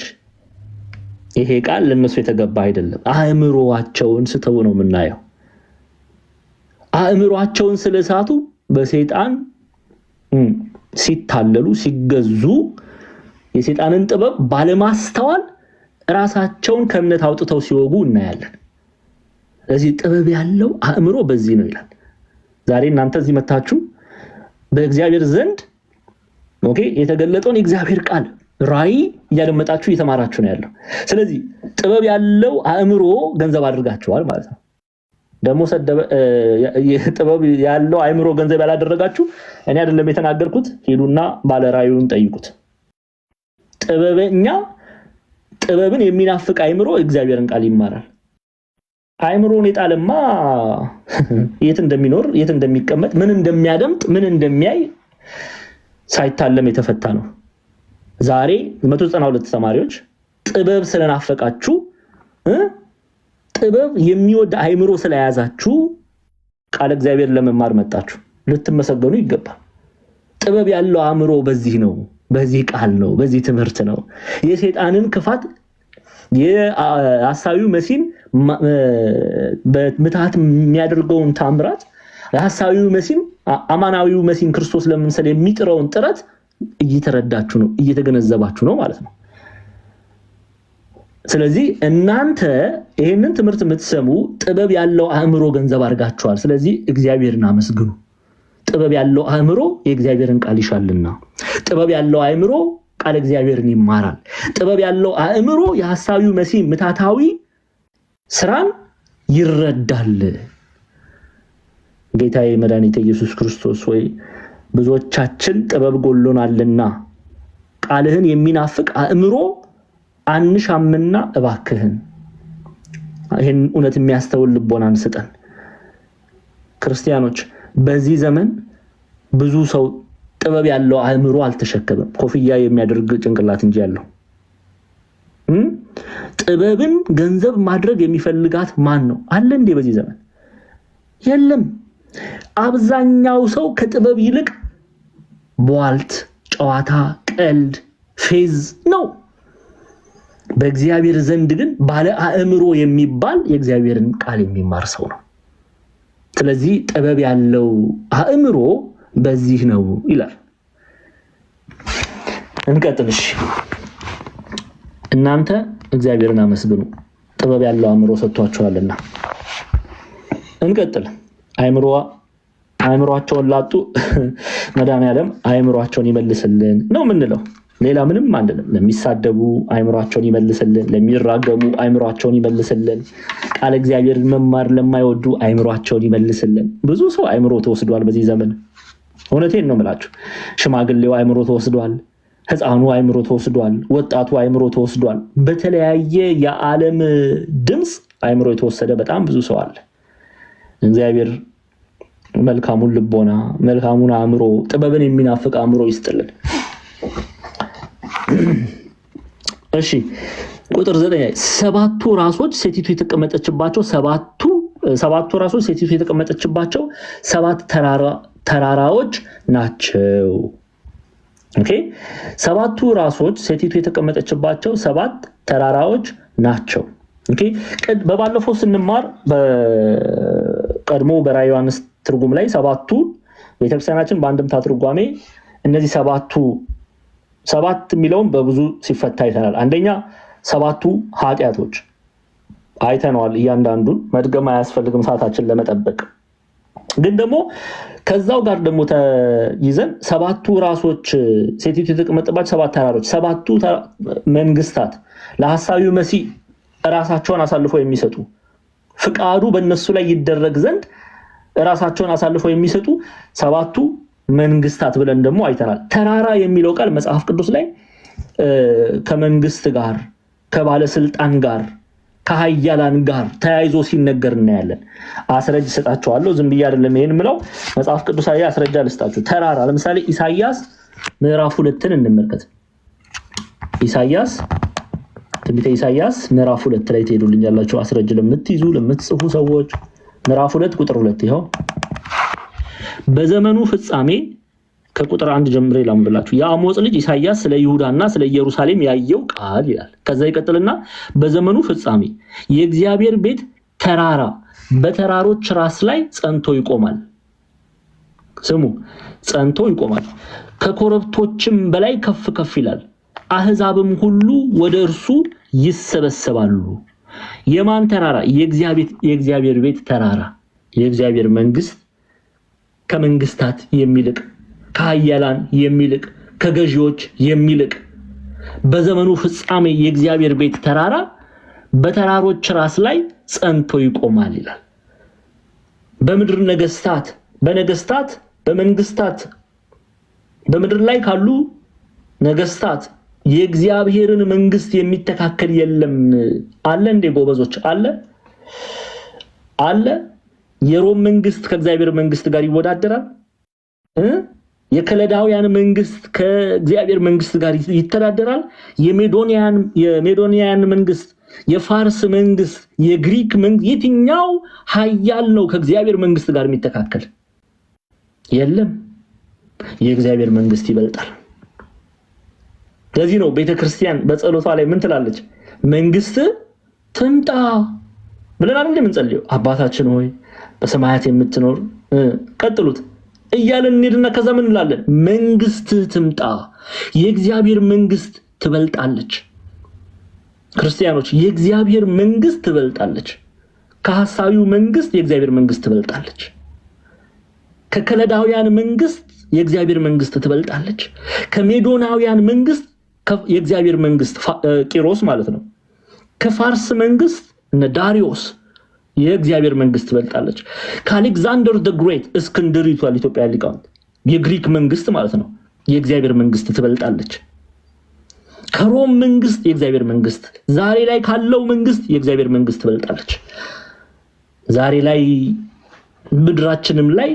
ይሄ ቃል ለነሱ የተገባ አይደለም። አእምሮአቸውን ስተው ነው የምናየው። አእምሮአቸውን ስለሳቱ በሰይጣን ሲታለሉ ሲገዙ የሰይጣንን ጥበብ ባለማስተዋል ራሳቸውን ከእምነት አውጥተው ሲወጉ እናያለን። ስለዚህ ጥበብ ያለው አእምሮ በዚህ ነው ይላል። ዛሬ እናንተ እዚህ መታችሁ በእግዚአብሔር ዘንድ ኦኬ የተገለጠውን የእግዚአብሔር ቃል ራዕይ እያደመጣችሁ እየተማራችሁ ነው ያለው። ስለዚህ ጥበብ ያለው አእምሮ ገንዘብ አድርጋችኋል ማለት ነው። ደግሞ ጥበብ ያለው አእምሮ ገንዘብ ያላደረጋችሁ እኔ አይደለም የተናገርኩት፣ ሄዱና ባለ ራዕዩን ጠይቁት። ጥበብን የሚናፍቅ አእምሮ እግዚአብሔርን ቃል ይማራል። አይምሮን የጣለማ የት እንደሚኖር የት እንደሚቀመጥ ምን እንደሚያደምጥ ምን እንደሚያይ ሳይታለም የተፈታ ነው። ዛሬ 192 ተማሪዎች ጥበብ ስለናፈቃችሁ ጥበብ የሚወድ አይምሮ ስለያዛችሁ ቃል እግዚአብሔር ለመማር መጣችሁ። ልትመሰገኑ ይገባል። ጥበብ ያለው አእምሮ በዚህ ነው፣ በዚህ ቃል ነው፣ በዚህ ትምህርት ነው። የሰይጣንን ክፋት የሐሳዊው መሲን በምትሃት የሚያደርገውን ታምራት የሐሳዊው መሲን አማናዊው መሲን ክርስቶስ ለመምሰል የሚጥረውን ጥረት እየተረዳችሁ ነው፣ እየተገነዘባችሁ ነው ማለት ነው። ስለዚህ እናንተ ይሄንን ትምህርት የምትሰሙ ጥበብ ያለው አእምሮ ገንዘብ አድርጋችኋል። ስለዚህ እግዚአብሔርን አመስግኑ። ጥበብ ያለው አእምሮ የእግዚአብሔርን ቃል ይሻልና፣ ጥበብ ያለው አእምሮ ቃል እግዚአብሔርን ይማራል። ጥበብ ያለው አእምሮ የሐሳዊው መሲህ ምታታዊ ስራን ይረዳል። ጌታዬ መድኃኒቴ ኢየሱስ ክርስቶስ ወይ ብዙዎቻችን ጥበብ ጎሎናልና ቃልህን የሚናፍቅ አእምሮ አንሻምና እባክህን ይሄን እውነት የሚያስተውል ልቦናን ስጠን። ክርስቲያኖች በዚህ ዘመን ብዙ ሰው ጥበብ ያለው አእምሮ አልተሸከመም። ኮፍያ የሚያደርግ ጭንቅላት እንጂ ያለው ጥበብን ገንዘብ ማድረግ የሚፈልጋት ማን ነው አለ እንዴ? በዚህ ዘመን የለም። አብዛኛው ሰው ከጥበብ ይልቅ ቧልት፣ ጨዋታ፣ ቀልድ፣ ፌዝ ነው። በእግዚአብሔር ዘንድ ግን ባለ አእምሮ የሚባል የእግዚአብሔርን ቃል የሚማር ሰው ነው። ስለዚህ ጥበብ ያለው አእምሮ በዚህ ነው ይላል። እንቀጥልሽ። እናንተ እግዚአብሔርን አመስግኑ ጥበብ ያለው አእምሮ ሰጥቷቸዋልና። እንቀጥል። አእምሮአቸውን ላጡ መድኃኒዓለም አእምሮአቸውን ይመልስልን ነው የምንለው። ሌላ ምንም አንልም። ለሚሳደቡ አእምሮአቸውን ይመልስልን፣ ለሚራገሙ አእምሮአቸውን ይመልስልን፣ ቃል እግዚአብሔርን መማር ለማይወዱ አእምሮአቸውን ይመልስልን። ብዙ ሰው አእምሮ ተወስዷል በዚህ ዘመን። እውነቴን ነው የምላችሁ። ሽማግሌው አእምሮ ተወስዷል፣ ህፃኑ አእምሮ ተወስዷል፣ ወጣቱ አእምሮ ተወስዷል። በተለያየ የዓለም ድምፅ አእምሮ የተወሰደ በጣም ብዙ ሰው አለ። እግዚአብሔር መልካሙን ልቦና፣ መልካሙን አእምሮ፣ ጥበብን የሚናፍቅ አእምሮ ይስጥልን። እሺ ቁጥር 9 ሰባቱ ራሶች ሴቲቱ የተቀመጠችባቸው ሰባቱ ራሶች ሴቲቱ የተቀመጠችባቸው ሰባት ተራራዎች ናቸው። ኦኬ ሰባቱ ራሶች ሴቲቱ የተቀመጠችባቸው ሰባት ተራራዎች ናቸው። ኦኬ በባለፈው ስንማር በቀድሞ በራዕየ ዮሐንስ ትርጉም ላይ ሰባቱ ቤተክርስቲያናችን በአንድምታ ትርጓሜ እነዚህ ሰባት የሚለውን በብዙ ሲፈታ አይተናል። አንደኛ ሰባቱ ኃጢያቶች አይተናል። እያንዳንዱን መድገም አያስፈልግም ሰዓታችን ለመጠበቅ። ግን ደግሞ ከዛው ጋር ደግሞ ተይዘን ሰባቱ ራሶች ሴቲቱ የተቀመጠባቸው ሰባት ተራሮች፣ ሰባቱ መንግስታት ለሐሳዊው መሲህ ራሳቸውን አሳልፈው የሚሰጡ ፍቃዱ በእነሱ ላይ ይደረግ ዘንድ ራሳቸውን አሳልፈው የሚሰጡ ሰባቱ መንግስታት ብለን ደግሞ አይተናል። ተራራ የሚለው ቃል መጽሐፍ ቅዱስ ላይ ከመንግስት ጋር፣ ከባለስልጣን ጋር፣ ከኃያላን ጋር ተያይዞ ሲነገር እናያለን። አስረጅ ሰጣችኋለሁ። ዝም ብዬ አይደለም ይሄን ምለው፣ መጽሐፍ ቅዱሳዊ አስረጃ ልስጣችሁ። ተራራ ለምሳሌ ኢሳይያስ ምዕራፍ 2ን እንመልከት። ኢሳይያስ ትንቢተ ኢሳይያስ ምዕራፍ 2 ላይ ትሄዱልኛላችሁ። አስረጅ ለምትይዙ ለምትጽፉ ሰዎች ምዕራፍ 2 ቁጥር 2 ይኸው በዘመኑ ፍጻሜ ከቁጥር 1 ጀምሬ ላምብላችሁ። የአሞጽ ልጅ ኢሳይያስ ስለ ይሁዳና ስለ ኢየሩሳሌም ያየው ቃል ይላል። ከዛ ይቀጥልና በዘመኑ ፍጻሜ የእግዚአብሔር ቤት ተራራ በተራሮች ራስ ላይ ጸንቶ ይቆማል። ስሙ፣ ጸንቶ ይቆማል። ከኮረብቶችም በላይ ከፍ ከፍ ይላል። አህዛብም ሁሉ ወደ እርሱ ይሰበሰባሉ። የማን ተራራ? የእግዚአብሔር ቤት ተራራ። የእግዚአብሔር መንግስት ከመንግስታት የሚልቅ፣ ከኃያላን የሚልቅ፣ ከገዢዎች የሚልቅ በዘመኑ ፍጻሜ የእግዚአብሔር ቤት ተራራ በተራሮች ራስ ላይ ጸንቶ ይቆማል ይላል። በምድር ነገስታት፣ በነገስታት፣ በመንግስታት፣ በምድር ላይ ካሉ ነገስታት የእግዚአብሔርን መንግስት የሚተካከል የለም። አለ እንዴ ጎበዞች? አለ። አለ? የሮም መንግስት ከእግዚአብሔር መንግስት ጋር ይወዳደራል? የከለዳውያን መንግስት ከእግዚአብሔር መንግስት ጋር ይተዳደራል? የሜዶንያን መንግስት፣ የፋርስ መንግስት፣ የግሪክ መንግስት የትኛው ኃያል ነው ከእግዚአብሔር መንግስት ጋር የሚተካከል? የለም። የእግዚአብሔር መንግስት ይበልጣል። ለዚህ ነው ቤተክርስቲያን በጸሎቷ ላይ ምን ትላለች? መንግስት ትምጣ ብለን አይደል የምንጸልየው? አባታችን ሆይ በሰማያት የምትኖር ቀጥሉት እያለን እንሄድና ከዛ ምን እንላለን? መንግስት ትምጣ። የእግዚአብሔር መንግስት ትበልጣለች። ክርስቲያኖች የእግዚአብሔር መንግስት ትበልጣለች። ከሐሳዊው መንግስት የእግዚአብሔር መንግስት ትበልጣለች። ከከለዳውያን መንግስት የእግዚአብሔር መንግስት ትበልጣለች። ከሜዶናውያን መንግስት የእግዚአብሔር መንግስት ቂሮስ ማለት ነው። ከፋርስ መንግስት እነ ዳሪዮስ የእግዚአብሔር መንግስት ትበልጣለች። ከአሌክዛንደር ዘ ግሬት እስክንድሪቱ ኢትዮጵያ ሊቃውንት የግሪክ መንግስት ማለት ነው የእግዚአብሔር መንግስት ትበልጣለች። ከሮም መንግስት የእግዚአብሔር መንግስት፣ ዛሬ ላይ ካለው መንግስት የእግዚአብሔር መንግስት ትበልጣለች። ዛሬ ላይ ምድራችንም ላይ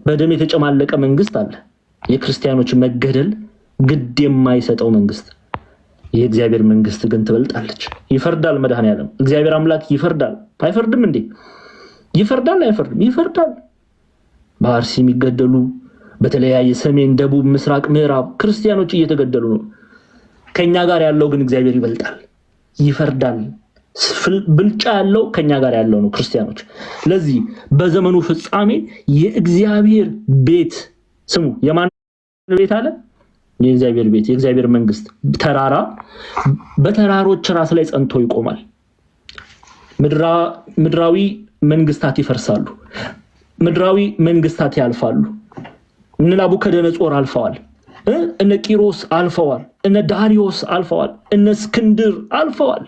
በደም የተጨማለቀ መንግስት አለ። የክርስቲያኖች መገደል ግድ የማይሰጠው መንግስት። የእግዚአብሔር መንግስት ግን ትበልጣለች። ይፈርዳል መድኃኔዓለም እግዚአብሔር አምላክ ይፈርዳል። አይፈርድም እንዴ? ይፈርዳል አይፈርድም? ይፈርዳል። በአርሲ የሚገደሉ በተለያየ ሰሜን፣ ደቡብ፣ ምስራቅ፣ ምዕራብ ክርስቲያኖች እየተገደሉ ነው። ከኛ ጋር ያለው ግን እግዚአብሔር ይበልጣል፣ ይፈርዳል። ብልጫ ያለው ከኛ ጋር ያለው ነው ክርስቲያኖች። ለዚህ በዘመኑ ፍጻሜ የእግዚአብሔር ቤት ስሙ፣ የማን ቤት አለ? የእግዚአብሔር ቤት፣ የእግዚአብሔር መንግስት ተራራ በተራሮች ራስ ላይ ጸንቶ ይቆማል። ምድራዊ መንግስታት ይፈርሳሉ፣ ምድራዊ መንግስታት ያልፋሉ። እነ ናቡከደነጾር አልፈዋል፣ እነ ቂሮስ አልፈዋል፣ እነ ዳሪዮስ አልፈዋል፣ እነ እስክንድር አልፈዋል።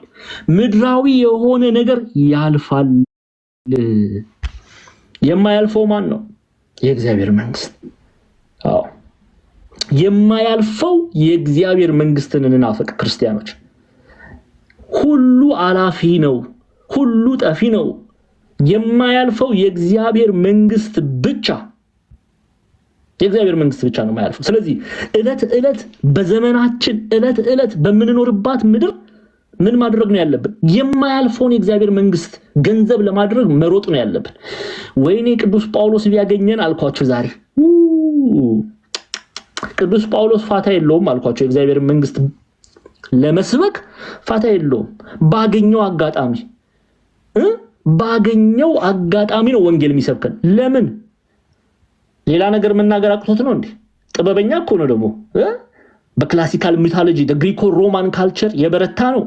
ምድራዊ የሆነ ነገር ያልፋል። የማያልፈው ማን ነው? የእግዚአብሔር መንግስት። አዎ የማያልፈው የእግዚአብሔር መንግስትን እንናፍቅ ክርስቲያኖች። ሁሉ አላፊ ነው፣ ሁሉ ጠፊ ነው። የማያልፈው የእግዚአብሔር መንግስት ብቻ፣ የእግዚአብሔር መንግስት ብቻ ነው የማያልፈው። ስለዚህ እለት እለት በዘመናችን እለት እለት በምንኖርባት ምድር ምን ማድረግ ነው ያለብን? የማያልፈውን የእግዚአብሔር መንግስት ገንዘብ ለማድረግ መሮጥ ነው ያለብን። ወይኔ ቅዱስ ጳውሎስ ቢያገኘን አልኳችሁ ዛሬ። ቅዱስ ጳውሎስ ፋታ የለውም አልኳችሁ። የእግዚአብሔር መንግስት ለመስበክ ፋታ የለውም። ባገኘው አጋጣሚ ነው ወንጌል የሚሰብከን። ለምን? ሌላ ነገር መናገር አቅቶት ነው እንዴ? ጥበበኛ እኮ ነው ደግሞ። በክላሲካል ሚቶሎጂ ግሪኮ ሮማን ካልቸር የበረታ ነው።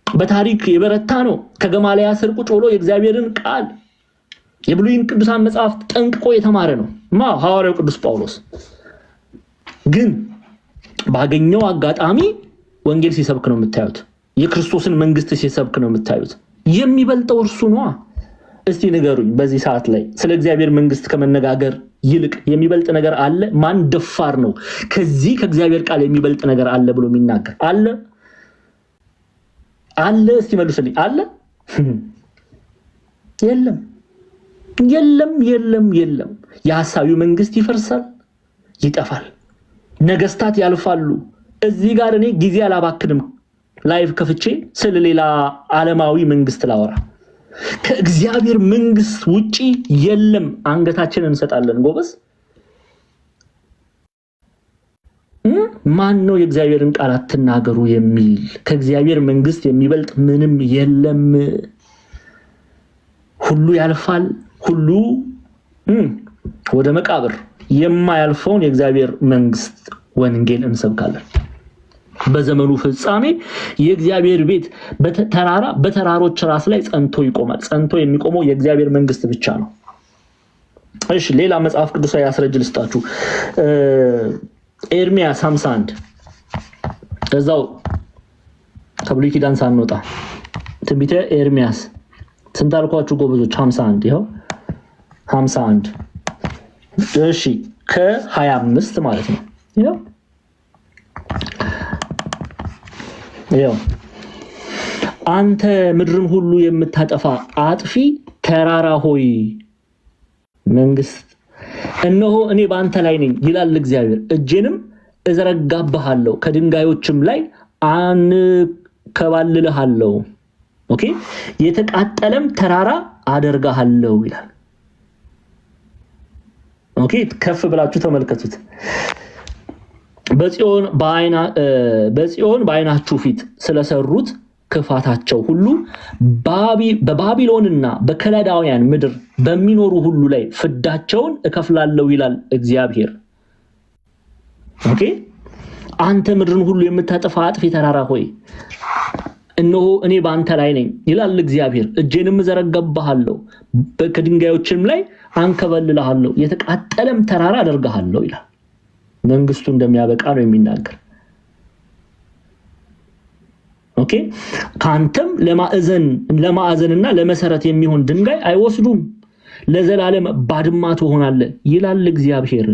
በታሪክ የበረታ ነው። ከገማልያል ስር ቁጭ ብሎ የእግዚአብሔርን ቃል የብሉይን ቅዱሳን መጽሐፍት ጠንቅቆ የተማረ ነው ሐዋርያው ቅዱስ ጳውሎስ። ግን ባገኘው አጋጣሚ ወንጌል ሲሰብክ ነው የምታዩት። የክርስቶስን መንግስት ሲሰብክ ነው የምታዩት። የሚበልጠው እርሱ ነው። እስቲ ንገሩኝ፣ በዚህ ሰዓት ላይ ስለ እግዚአብሔር መንግስት ከመነጋገር ይልቅ የሚበልጥ ነገር አለ? ማን ደፋር ነው ከዚህ ከእግዚአብሔር ቃል የሚበልጥ ነገር አለ ብሎ የሚናገር አለ? አለ? እስቲ መልሱልኝ። አለ? የለም፣ የለም፣ የለም፣ የለም። የሐሳዊው መንግስት ይፈርሳል፣ ይጠፋል። ነገስታት ያልፋሉ። እዚህ ጋር እኔ ጊዜ አላባክንም ላይቭ ከፍቼ ስለ ሌላ ዓለማዊ መንግስት ላወራ። ከእግዚአብሔር መንግስት ውጪ የለም። አንገታችንን እንሰጣለን ጎበዝ። ማን ነው የእግዚአብሔርን ቃል አትናገሩ የሚል? ከእግዚአብሔር መንግስት የሚበልጥ ምንም የለም። ሁሉ ያልፋል፣ ሁሉ ወደ መቃብር። የማያልፈውን የእግዚአብሔር መንግስት ወንጌል እንሰብካለን። በዘመኑ ፍጻሜ የእግዚአብሔር ቤት በተራሮች ራስ ላይ ጸንቶ ይቆማል። ጸንቶ የሚቆመው የእግዚአብሔር መንግስት ብቻ ነው። እሺ ሌላ መጽሐፍ ቅዱሳዊ አስረጅ ልስጣችሁ። ኤርሚያስ 51 እዛው ከብሉይ ኪዳን ሳንወጣ ትንቢተ ኤርሚያስ ስንት አልኳችሁ ጎበዞች? 51 ይኸው 51 እሺ ከ25 ማለት ነው። ይኸው አንተ ምድርን ሁሉ የምታጠፋ አጥፊ ተራራ ሆይ መንግስት እነሆ እኔ በአንተ ላይ ነኝ ይላል እግዚአብሔር። እጄንም እዘረጋብሃለሁ ከድንጋዮችም ላይ አንከባልልሃለሁ። ኦኬ የተቃጠለም ተራራ አደርጋለሁ ይላል። ኦኬ ከፍ ብላችሁ ተመልከቱት። በጽዮን በዓይናችሁ ፊት ስለሰሩት ክፋታቸው ሁሉ በባቢሎንና በከለዳውያን ምድር በሚኖሩ ሁሉ ላይ ፍዳቸውን እከፍላለሁ ይላል እግዚአብሔር። ኦኬ አንተ ምድርን ሁሉ የምታጠፋ አጥፊ ተራራ ሆይ እነሆ እኔ በአንተ ላይ ነኝ ይላል እግዚአብሔር። እጄንም እዘረጋብሃለሁ ከድንጋዮችም ላይ አንከባልልሃለሁ የተቃጠለም ተራራ አደርግሃለሁ ይላል። መንግስቱ እንደሚያበቃ ነው የሚናገር። ኦኬ ካንተም ለማዕዘንና ለመሰረት የሚሆን ድንጋይ አይወስዱም፣ ለዘላለም ባድማ ትሆናለህ ይላል እግዚአብሔር።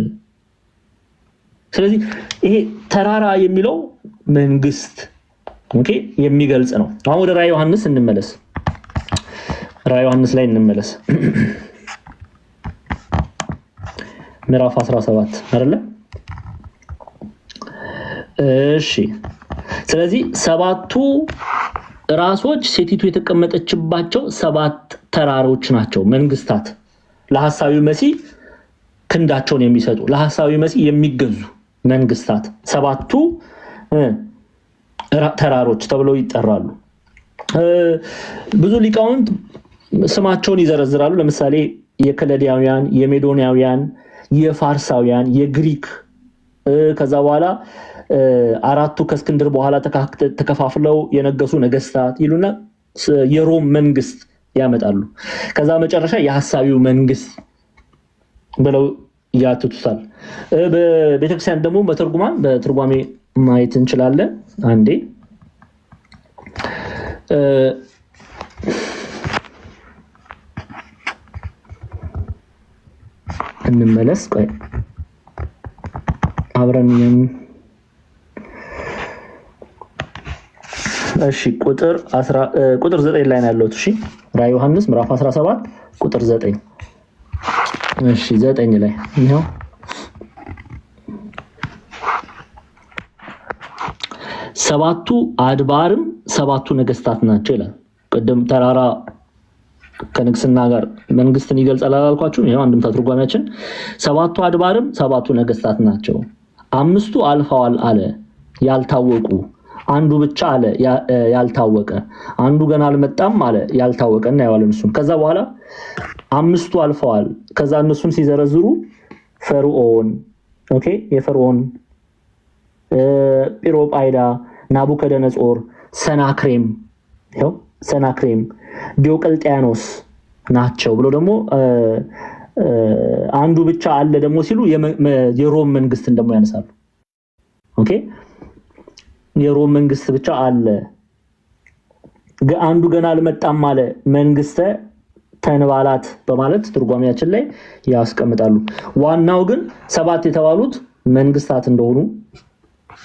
ስለዚህ ይሄ ተራራ የሚለው መንግስት ኦኬ የሚገልጽ ነው። አሁን ወደ ራዕየ ዮሐንስ እንመለስ። ራዕየ ዮሐንስ ላይ እንመለስ። ምዕራፍ 17 አይደለ? እሺ ስለዚህ ሰባቱ ራሶች ሴቲቱ የተቀመጠችባቸው ሰባት ተራሮች ናቸው። መንግስታት ለሐሳዊው መሲህ ክንዳቸውን የሚሰጡ ለሐሳዊው መሲህ የሚገዙ መንግስታት ሰባቱ ተራሮች ተብለው ይጠራሉ። ብዙ ሊቃውንት ስማቸውን ይዘረዝራሉ። ለምሳሌ የከለዳውያን፣ የሜዶናውያን፣ የፋርሳውያን፣ የግሪክ ከዛ በኋላ አራቱ ከእስክንድር በኋላ ተከፋፍለው የነገሱ ነገስታት ይሉና የሮም መንግስት ያመጣሉ። ከዛ መጨረሻ የሐሳዊው መንግስት ብለው ያትቱታል። በቤተክርስቲያን ደግሞ በትርጓሜ ማየት እንችላለን። አንዴ እንመለስ። ቆይ አብረን እሺ ቁጥር 9 ላይ ነው ያለው። እሺ ራዕየ ዮሐንስ ምዕራፍ 17 ቁጥር 9 እሺ 9 ላይ ነው ሰባቱ አድባርም ሰባቱ ነገስታት ናቸው ይላል። ቀደም ተራራ ከንግስና ጋር መንግስትን ይገልጻል አላልኳችሁ? ይሄው አንድምታ ትርጓሜያችን ሰባቱ አድባርም ሰባቱ ነገስታት ናቸው። አምስቱ አልፈዋል አለ ያልታወቁ፣ አንዱ ብቻ አለ ያልታወቀ፣ አንዱ ገና አልመጣም አለ ያልታወቀ እና ያዋለን እሱን። ከዛ በኋላ አምስቱ አልፈዋል። ከዛ እነሱን ሲዘረዝሩ ፈርዖን ኦኬ የፈርዖን ጲሮጳይዳ፣ ናቡከደነጾር፣ ሰናክሬም፣ ዲዮቅልጥያኖስ ናቸው ብሎ ደግሞ አንዱ ብቻ አለ ደግሞ ሲሉ የሮም መንግስት እንደሞ ያነሳሉ። ኦኬ የሮም መንግስት ብቻ አለ፣ አንዱ ገና አልመጣም አለ መንግስተ ተንባላት በማለት ትርጓሜያችን ላይ ያስቀምጣሉ። ዋናው ግን ሰባት የተባሉት መንግስታት እንደሆኑ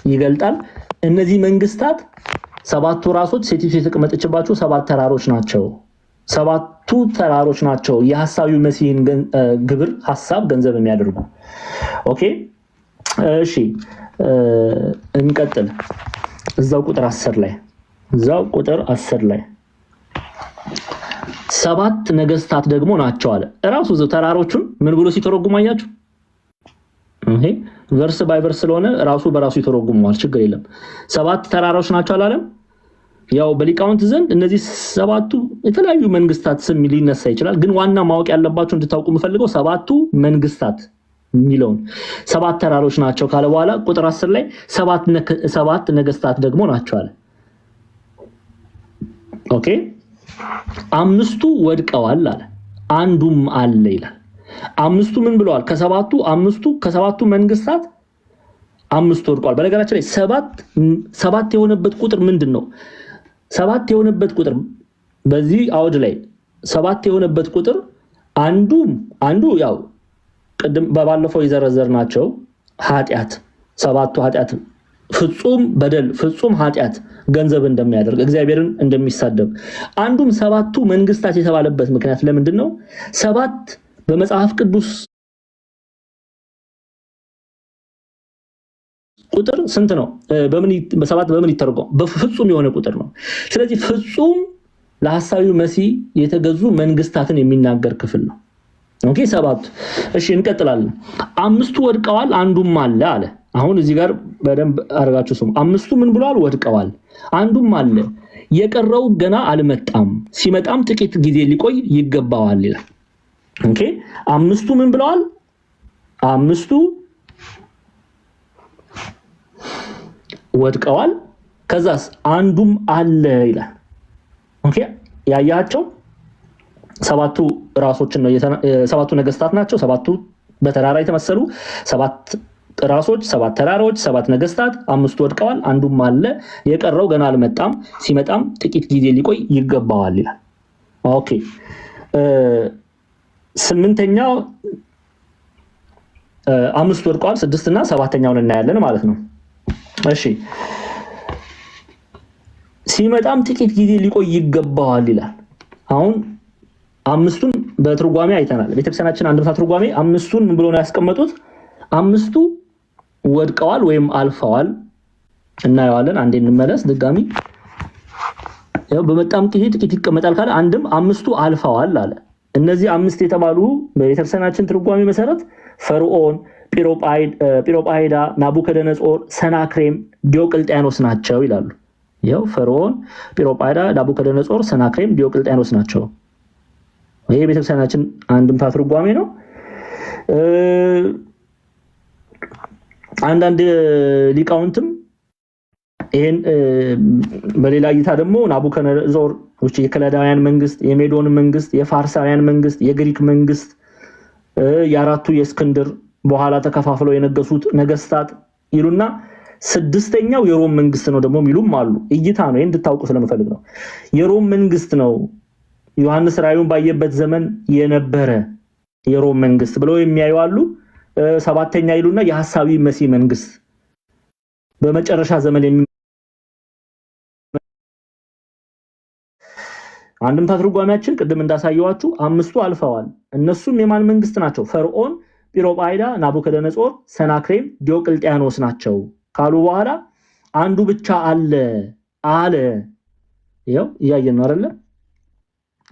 ይገልጣል። እነዚህ መንግስታት ሰባቱ ራሶች ሴቲቱ የተቀመጠችባቸው ሰባት ተራሮች ናቸው። ሰባቱ ተራሮች ናቸው የሐሳዊው መሲህን ግብር ሐሳብ ገንዘብ የሚያደርጉ። ኦኬ እሺ እንቀጥል። እዛው ቁጥር 10 ላይ ሰባት ነገስታት ደግሞ ናቸው አለ። ራሱ ተራሮቹን ምን ብሎ ሲተረጉም አያችሁ? ቨርስ ባይ ቨርስ ስለሆነ ራሱ በራሱ ይተረጉማል። ችግር የለም። ሰባት ተራራዎች ናቸው አላለም? ያው በሊቃውንት ዘንድ እነዚህ ሰባቱ የተለያዩ መንግስታት ስም ሊነሳ ይችላል። ግን ዋና ማወቅ ያለባችሁ እንድታውቁ የምፈልገው ሰባቱ መንግስታት የሚለውን ሰባት ተራሮች ናቸው ካለ በኋላ ቁጥር 10 ላይ ሰባት ነገስታት ደግሞ ናቸው አለ። ኦኬ አምስቱ ወድቀዋል አለ፣ አንዱም አለ ይላል። አምስቱ ምን ብለዋል? ከሰባቱ መንግስታት አምስቱ ወድቀዋል። በነገራችን ላይ ሰባት የሆነበት ቁጥር ምንድነው? ሰባት የሆነበት ቁጥር በዚህ አውድ ላይ ሰባት የሆነበት ቁጥር አንዱ ያው ቅድም በባለፈው ይዘረዘርናቸው ኃጢያት ሰባቱ ኃጢያት ፍጹም በደል ፍጹም ኃጢአት ገንዘብ እንደሚያደርግ እግዚአብሔርን እንደሚሳደብ አንዱም ሰባቱ መንግስታት የተባለበት ምክንያት ለምንድን ነው? ሰባት በመጽሐፍ ቅዱስ ቁጥር ስንት ነው? በሰባት በምን ይተረጎም? በፍጹም የሆነ ቁጥር ነው። ስለዚህ ፍጹም ለሐሳዊው መሲህ የተገዙ መንግስታትን የሚናገር ክፍል ነው። ኦኬ ሰባት። እሺ እንቀጥላለን። አምስቱ ወድቀዋል አንዱም አለ አለ። አሁን እዚህ ጋር በደንብ አድርጋችሁ ስሙ። አምስቱ ምን ብለዋል? ወድቀዋል አንዱም አለ፣ የቀረው ገና አልመጣም፣ ሲመጣም ጥቂት ጊዜ ሊቆይ ይገባዋል ይላል። ኦኬ አምስቱ ምን ብለዋል? አምስቱ ወድቀዋል፣ ከዛስ አንዱም አለ ይላል። ኦኬ ያያቸው ሰባቱ ራሶችን ነው። ሰባቱ ነገስታት ናቸው። ሰባቱ በተራራ የተመሰሉ ሰባት ራሶች፣ ሰባት ተራራዎች፣ ሰባት ነገስታት። አምስቱ ወድቀዋል አንዱም አለ፣ የቀረው ገና አልመጣም፣ ሲመጣም ጥቂት ጊዜ ሊቆይ ይገባዋል ይላል። ኦኬ ስምንተኛው አምስቱ ወድቀዋል፣ ስድስትና ሰባተኛውን እናያለን ማለት ነው። እሺ ሲመጣም ጥቂት ጊዜ ሊቆይ ይገባዋል ይላል። አሁን አምስቱን በትርጓሜ አይተናል። ቤተክርስቲያናችን አንድምታ ትርጓሜ አምስቱን ምን ብሎ ነው ያስቀመጡት? አምስቱ ወድቀዋል ወይም አልፈዋል እናየዋለን። አንዴ እንመለስ ድጋሚ። ያው በመጣም ጊዜ ጥቂት ይቀመጣል ካለ አንድም አምስቱ አልፈዋል አለ። እነዚህ አምስት የተባሉ በቤተክርስቲያናችን ትርጓሜ መሰረት ፈርዖን፣ ጲሮጳይዳ፣ ናቡከደነጾር፣ ሰናክሬም፣ ዲዮቅልጥያኖስ ናቸው ይላሉ። ያው ፈርዖን፣ ጲሮጳይዳ፣ ናቡከደነጾር፣ ሰናክሬም፣ ዲዮቅልጥያኖስ ናቸው። ይሄ ቤተክርስቲያናችን አንድምታ ትርጓሜ ነው። አንዳንድ ሊቃውንትም ይሄን በሌላ እይታ ደግሞ ናቡከደነጾር የከለዳውያን መንግስት፣ የሜዶን መንግስት፣ የፋርሳውያን መንግስት፣ የግሪክ መንግስት፣ የአራቱ የእስክንድር በኋላ ተከፋፍለው የነገሱት ነገስታት ይሉና ስድስተኛው የሮም መንግስት ነው ደግሞ የሚሉም አሉ። እይታ ነው። ይሄን እንድታውቁ ስለምፈልግ ነው። የሮም መንግስት ነው ዮሐንስ ራእዩን ባየበት ዘመን የነበረ የሮም መንግስት ብለው የሚያዩ አሉ። ሰባተኛ ይሉና የሐሳዊ መሲህ መንግስት በመጨረሻ ዘመን አንድምታ ትርጓሜያችን ቅድም እንዳሳየዋችሁ አምስቱ አልፈዋል። እነሱም የማን መንግስት ናቸው? ፈርዖን፣ ጲሮጳይዳ፣ ናቡከደነጾር፣ ሰናክሬም፣ ዲዮቅልጥያኖስ ናቸው ካሉ በኋላ አንዱ ብቻ አለ። ይኸው እያየን ነው አይደለ?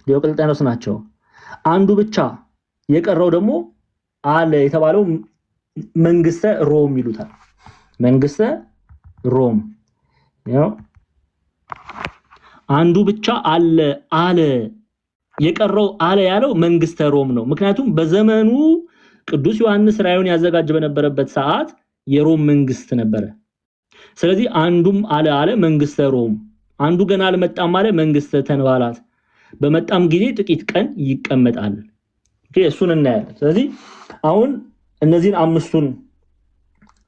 ዲዮቅልጥያኖስ ናቸው። አንዱ ብቻ የቀረው ደግሞ አለ የተባለው መንግስተ ሮም ይሉታል። መንግስተ ሮም ያው አንዱ ብቻ አለ የቀረው አለ ያለው መንግስተ ሮም ነው። ምክንያቱም በዘመኑ ቅዱስ ዮሐንስ ራእዩን ያዘጋጅ በነበረበት ሰዓት የሮም መንግስት ነበረ። ስለዚህ አንዱም አለ መንግስተ ሮም፣ አንዱ ገና አልመጣም አለ መንግስተ ተንባላት፣ በመጣም ጊዜ ጥቂት ቀን ይቀመጣል። እሱን እናያለን። ስለዚህ አሁን እነዚህን አምስቱን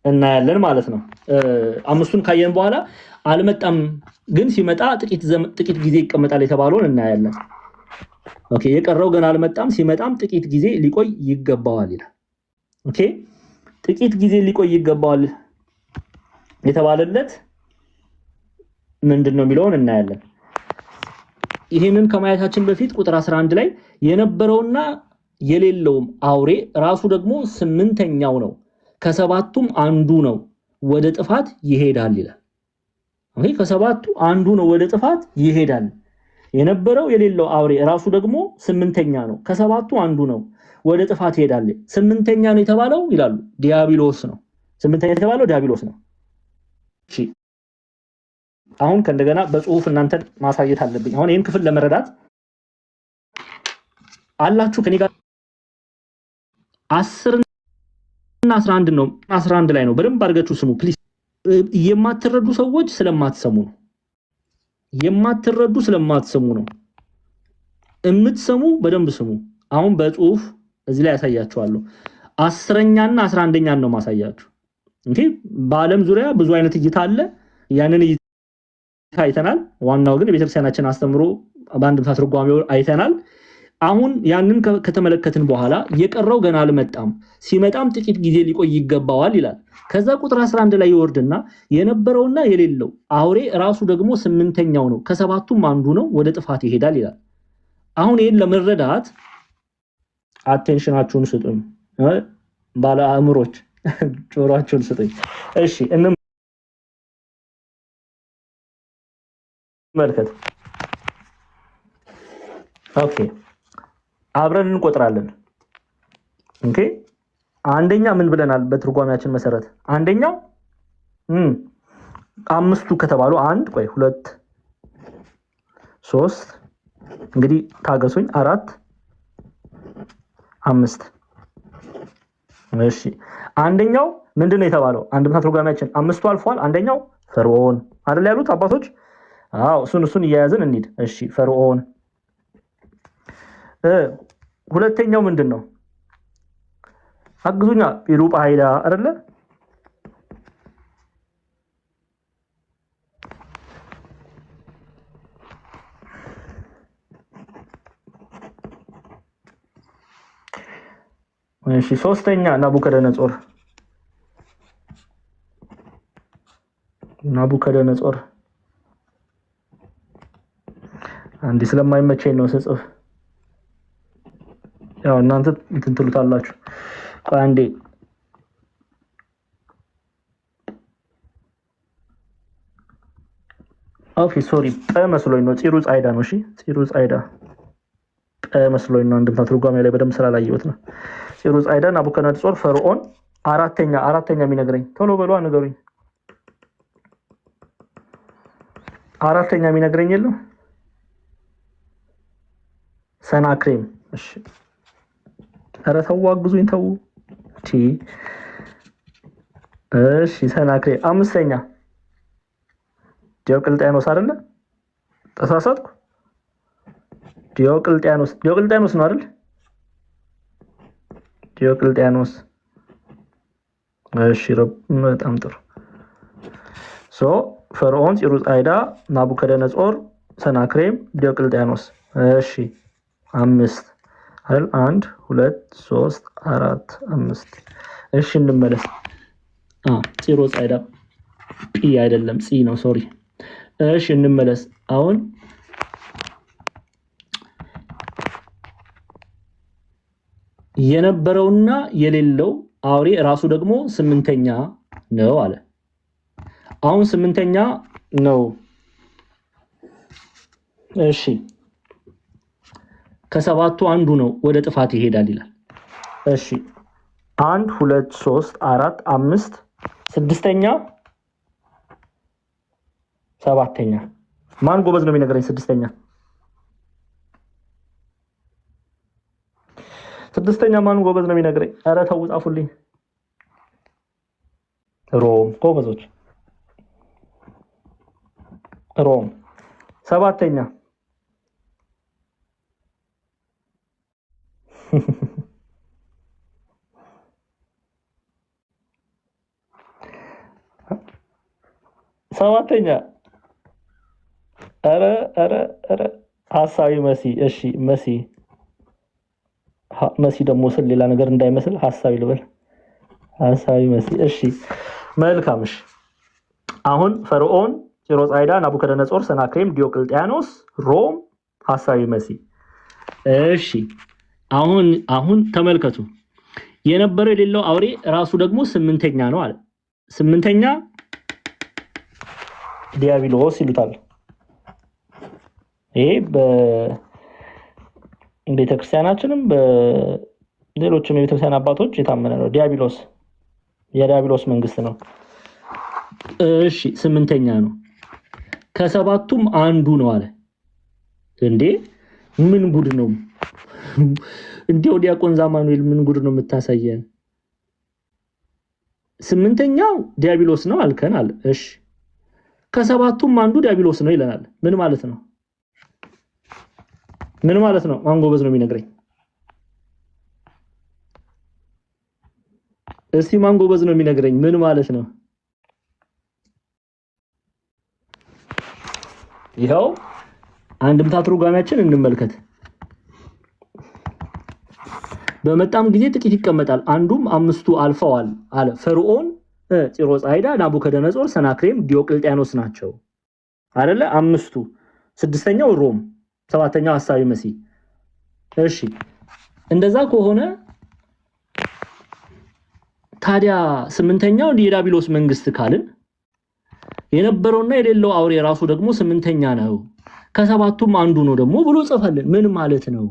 እናያለን ማለት ነው። አምስቱን ካየን በኋላ አልመጣም ግን ሲመጣ ጥቂት ጊዜ ይቀመጣል የተባለውን እናያለን። ኦኬ የቀረው ገና አልመጣም፣ ሲመጣም ጥቂት ጊዜ ሊቆይ ይገባዋል ይላል። ኦኬ ጥቂት ጊዜ ሊቆይ ይገባዋል የተባለለት ምንድነው የሚለውን እናያለን። ይሄንን ከማየታችን በፊት ቁጥር 11 ላይ የነበረውና የሌለውም አውሬ ራሱ ደግሞ ስምንተኛው ነው፣ ከሰባቱም አንዱ ነው፣ ወደ ጥፋት ይሄዳል ይላል። ኦኬ ከሰባቱ አንዱ ነው፣ ወደ ጥፋት ይሄዳል። የነበረው የሌለው አውሬ ራሱ ደግሞ ስምንተኛ ነው፣ ከሰባቱ አንዱ ነው፣ ወደ ጥፋት ይሄዳል። ስምንተኛ ነው የተባለው ይላሉ ዲያብሎስ ነው። ስምንተኛ የተባለው ዲያብሎስ ነው። እሺ አሁን ከእንደገና በጽሁፍ እናንተን ማሳየት አለብኝ። አሁን ይሄን ክፍል ለመረዳት አላችሁ ከኔ ጋር 10 እና 11 ነው። 11 ላይ ነው። በደንብ አድርጋችሁ ስሙ ፕሊዝ። የማትረዱ ሰዎች ስለማትሰሙ ነው። የማትረዱ ስለማትሰሙ ነው። እምትሰሙ በደንብ ስሙ። አሁን በጽሁፍ እዚህ ላይ ያሳያችኋለሁ። 10ኛና 11ኛን ነው ማሳያችሁ። እንዴ በአለም ዙሪያ ብዙ አይነት እይታ አለ። ያንን እይታ አይተናል። ዋናው ግን የቤተክርስቲያናችን አስተምሮ በአንድምታ ትርጓሜው አይተናል። አሁን ያንን ከተመለከትን በኋላ የቀረው ገና አልመጣም፣ ሲመጣም ጥቂት ጊዜ ሊቆይ ይገባዋል ይላል። ከዛ ቁጥር 11 ላይ ይወርድና የነበረውና የሌለው አውሬ ራሱ ደግሞ ስምንተኛው ነው፣ ከሰባቱም አንዱ ነው፣ ወደ ጥፋት ይሄዳል ይላል። አሁን ይሄን ለመረዳት አቴንሽናችሁን ስጡኝ፣ ባለ አእምሮች ጆሮአችሁን ስጡኝ። እሺ እንመልከት። ኦኬ አብረን እንቆጥራለን። ኦኬ አንደኛ ምን ብለናል? በትርጓሜያችን መሰረት አንደኛው አምስቱ ከተባሉ 1 ቆይ 2 3 እንግዲህ ታገሱኝ 4 5 እሺ አንደኛው ምንድነው የተባለው? አንድምታ ትርጓሜያችን አምስቱ አልፏል። አንደኛው ፈርዖን አይደል ያሉት አባቶች? አዎ እሱን እያያዝን እንሂድ። እሺ ፈርዖን። ሁለተኛው ምንድነው? አግዙኛ ጲሩጳይዳ አይደለ? እሺ ሶስተኛ ናቡከደነጾር አንዲ ስለማይመቸኝ ነው ስጽፍ፣ ያው እናንተ እንትን ትሉታላችሁ። ቆይ አንዴ ኦኬ ሶሪ መስሎኝ ነው። ፂሩ ጻይዳ ነው። እሺ ፂሩ ጻይዳ መስሎኝ ነው። አንድምታ ትርጓሜ ላይ በደንብ ስላላየሁት ነው። ፂሩ ጻይዳ ናቡከደነጾር ፈርዖን አራተኛ የሚነግረኝ ቶሎ በሏ ንገሩኝ። አራተኛ የሚነግረኝ የለም። ሰናክሬም። እሺ ኧረ ተው አግዙኝ ተው። እሺ ሰናክሬም። አምስተኛ ዲዮቅልጥያኖስ አይደለ? ተሳሳትኩ? ዲዮቅልጥያኖስ ነው አይደል? ዲዮቅልጥያኖስ። እሺ በጣም ጥሩ። ፈርዖን፣ ፂሩ ጻይዳ፣ ናቡከደነጾር፣ ሰናክሬም፣ ዲዮቅልጥያኖስ። እሺ 5 አይደል? 1 2 3 4 5። እሺ እንመለስ። ፂሩ ጻይዳ ጲ አይደለም ፂ ነው፣ ሶሪ። እሺ እንመለስ። አሁን የነበረውና የሌለው አውሬ ራሱ ደግሞ ስምንተኛ ነው አለ። አሁን ስምንተኛ ነው። እሺ ከሰባቱ አንዱ ነው፣ ወደ ጥፋት ይሄዳል ይላል። እሺ 1 2 3 4 5 ስድስተኛ ሰባተኛ። ማን ጎበዝ ነው የሚነግረኝ? ስድስተኛ ማን ጎበዝ ነው የሚነግረኝ? ኧረ ተው ጻፉልኝ። ሮም ጎበዞች። ሮም ሰባተኛ ኧረ ሐሳዊ መሲ። እሺ መሲ ደግሞ ስለ ሌላ ነገር እንዳይመስል ሐሳዊ ልበል። ሐሳዊ መሲ። እሺ መልካም። እሺ አሁን ፈርዖን፣ ፂሩ ጻይዳ፣ ናቡከደነጾር፣ ሰናክሬም፣ ዲዮቅልጥያኖስ፣ ሮም፣ ሐሳዊ መሲ። እሺ አሁን ተመልከቱ። የነበረው የሌለው አውሬ ራሱ ደግሞ ስምንተኛ ነው አለ። ስምንተኛ ዲያብሎስ ይሉታል። ይሄ በቤተክርስቲያናችንም በሌሎችም የቤተክርስቲያን አባቶች የታመነ ነው። የዲያብሎስ መንግስት ነው። እሺ ስምንተኛ ነው፣ ከሰባቱም አንዱ ነው አለ። እንዴ ምን ጉድ ነው እንዴው! ዲያቆን ዛማኑኤል ምን ጉድ ነው የምታሳየን? ስምንተኛው ዲያብሎስ ነው አልከን አለ። እሺ ከሰባቱም አንዱ ዲያብሎስ ነው ይለናል። ምን ማለት ነው? ማን ጎበዝ ነው የሚነግረኝ? እስቲ ማን ጎበዝ ነው የሚነግረኝ? ምን ማለት ነው? ይኸው አንድምታ ትርጓሜያችን እንመልከት። በመጣም ጊዜ ጥቂት ይቀመጣል። አንዱም አምስቱ አልፈዋል አለ። ፈርዖን፣ ጢሮስ አይዳ፣ ናቡከደነጾር፣ ሰናክሬም፣ ዲዮቅልጥያኖስ ናቸው አይደለ? አምስቱ። ስድስተኛው ሮም፣ ሰባተኛው ሐሳዊ መሲህ። እሺ እንደዛ ከሆነ ታዲያ ስምንተኛው የዲያብሎስ መንግስት ካልን የነበረውና የሌለው አውሬ ራሱ ደግሞ ስምንተኛ ነው፣ ከሰባቱም አንዱ ነው ደግሞ ብሎ ጽፈልን። ምን ማለት ነው?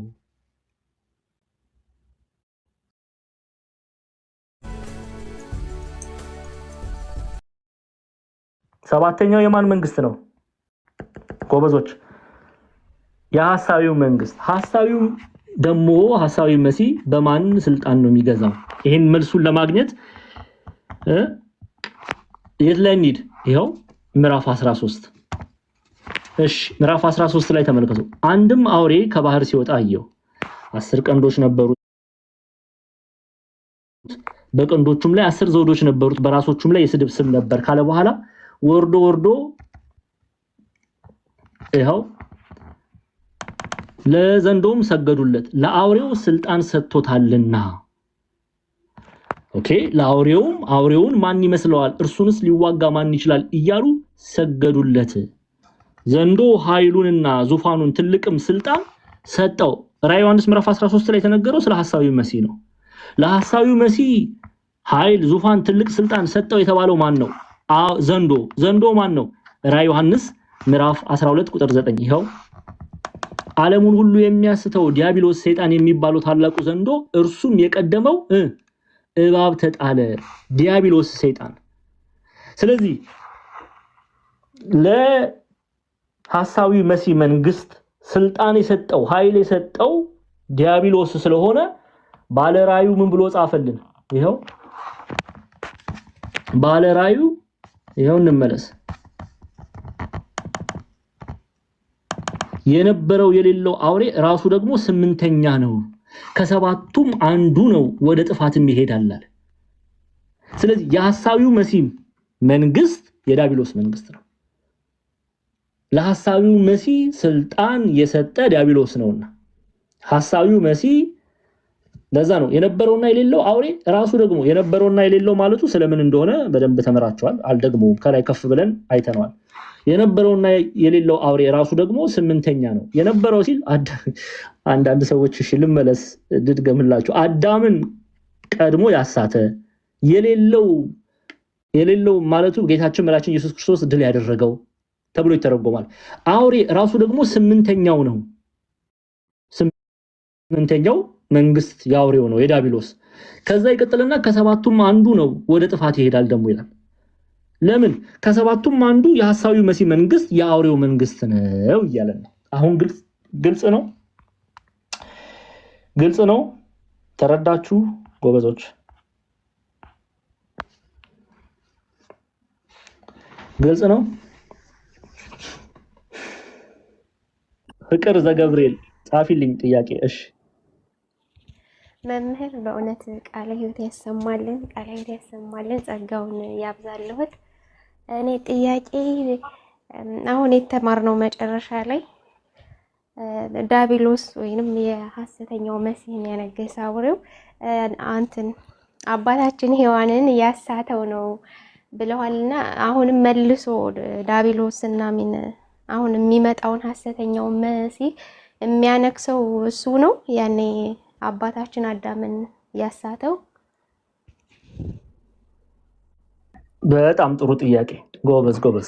ሰባተኛው የማን መንግስት ነው ጎበዞች? የሐሳዊው መንግስት። ሐሳዊው ደግሞ ሐሳዊ መሲህ በማን ስልጣን ነው የሚገዛው? ይሄን መልሱን ለማግኘት የት ላይ እንሂድ? ይሄው ምዕራፍ 13። እሺ ምዕራፍ 13 ላይ ተመልከቱ። አንድም አውሬ ከባህር ሲወጣ አየሁ። 10 ቀንዶች ነበሩት፣ በቀንዶቹም ላይ 10 ዘውዶች ነበሩት፣ በራሶቹም ላይ የስድብ ስም ነበር ካለ በኋላ ወርዶ ይሄው ለዘንዶም ሰገዱለት፣ ለአውሬው ስልጣን ሰጥቶታልና። ኦኬ አውሬውን ማን ይመስለዋል? እርሱንስ ሊዋጋ ማን ይችላል? እያሉ ሰገዱለት። ዘንዶ ኃይሉንና ዙፋኑን ትልቅም ስልጣን ሰጠው። ራዕይ ዮሐንስ ምዕራፍ 13 ላይ የተነገረው ስለ ሐሳዊው መሲህ ነው። ለሐሳዊው መሲህ ኃይል፣ ዙፋን፣ ትልቅ ስልጣን ሰጠው የተባለው ማን ነው? ዘንዶ ማን ነው? ራዕይ ዮሐንስ ምዕራፍ 12 ቁጥር 9 ይሄው ዓለሙን ሁሉ የሚያስተው ዲያብሎስ ሰይጣን የሚባለው ታላቁ ዘንዶ እርሱም የቀደመው እባብ ተጣለ። ዲያብሎስ ሰይጣን። ስለዚህ ለሐሳዊ መሲህ መንግስት ስልጣን የሰጠው ኃይል የሰጠው ዲያብሎስ ስለሆነ ባለራዩ ምን ብሎ ጻፈልን? ይሄው ባለራዩ ይሄው እንመለስ። የነበረው የሌለው አውሬ ራሱ ደግሞ ስምንተኛ ነው፣ ከሰባቱም አንዱ ነው፣ ወደ ጥፋትም ይሄዳል አለ። ስለዚህ የሐሳዊው መሲህ መንግስት የዲያብሎስ መንግስት ነው። ለሐሳዊው መሲህ ስልጣን የሰጠ ዲያብሎስ ነውና ሐሳዊው መሲህ ለዛ ነው የነበረውና የሌለው አውሬ ራሱ ደግሞ የነበረውና የሌለው ማለቱ ስለምን እንደሆነ በደንብ ተመራቸዋል። አልደግሞም፣ ከላይ ከፍ ብለን አይተነዋል። የነበረውና የሌለው አውሬ ራሱ ደግሞ ስምንተኛ ነው። የነበረው ሲል አንዳንድ ሰዎች እሺ ልመለስ ድድገምላችሁ፣ አዳምን ቀድሞ ያሳተ የሌለው ማለቱ ጌታችን መድኃኒታችን ኢየሱስ ክርስቶስ ድል ያደረገው ተብሎ ይተረጎማል። አውሬ ራሱ ደግሞ ስምንተኛው ነው። ስምንተኛው መንግስት ያውሬው ነው የዲያብሎስ። ከዛ ይቀጥልና ከሰባቱም አንዱ ነው ወደ ጥፋት ይሄዳል ደግሞ ይላል። ለምን? ከሰባቱም አንዱ የሐሳዊው መሲህ መንግስት የአውሬው መንግስት ነው እያለ ነው። አሁን ግልጽ ነው። ተረዳችሁ ጎበዞች? ግልጽ ነው። ፍቅር ዘገብርኤል ጻፊልኝ ጥያቄ። እሺ መምህር በእውነት ቃለ ሕይወት ያሰማልን፣ ጸጋውን ያብዛልሁት። እኔ ጥያቄ አሁን የተማርነው መጨረሻ ላይ ዲያብሎስ ወይንም የሐሰተኛው መሲህን ያነገሰ አውሬው አባታችን ሔዋንን ያሳተው ነው ብለዋልና አሁንም መልሶ ዲያብሎስና አሁን የሚመጣውን ሐሰተኛው መሲህ የሚያነክሰው እሱ ነው ያኔ አባታችን አዳምን ያሳተው? በጣም ጥሩ ጥያቄ ጎበዝ።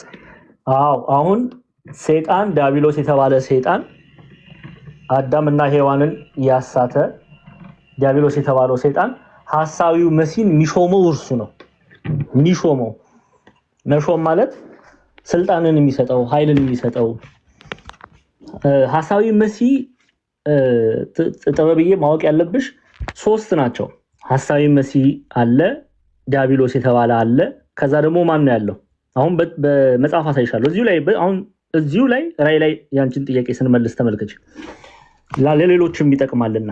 አዎ አሁን ሰይጣን ዲያብሎስ የተባለ ሰይጣን አዳምና ሔዋንን ያሳተ ዲያብሎስ የተባለው ሰይጣን ሐሳዊው መሲህን የሚሾመው እርሱ ነው። መሾም ማለት ስልጣንን የሚሰጠው ኃይልን የሚሰጠው ሐሳዊ መሲህ ጥበብዬ ማወቅ ያለብሽ ሶስት ናቸው። ሐሳዊ መሲህ አለ፣ ዲያብሎስ የተባለ አለ፣ ከዛ ደግሞ ማን ነው ያለው? አሁን በመጽሐፍ አሳይሻለሁ። እዚሁ ላይ ራዕይ ላይ ያንቺን ጥያቄ ስንመልስ ተመልከች። ለሌሎችም ይጠቅማልና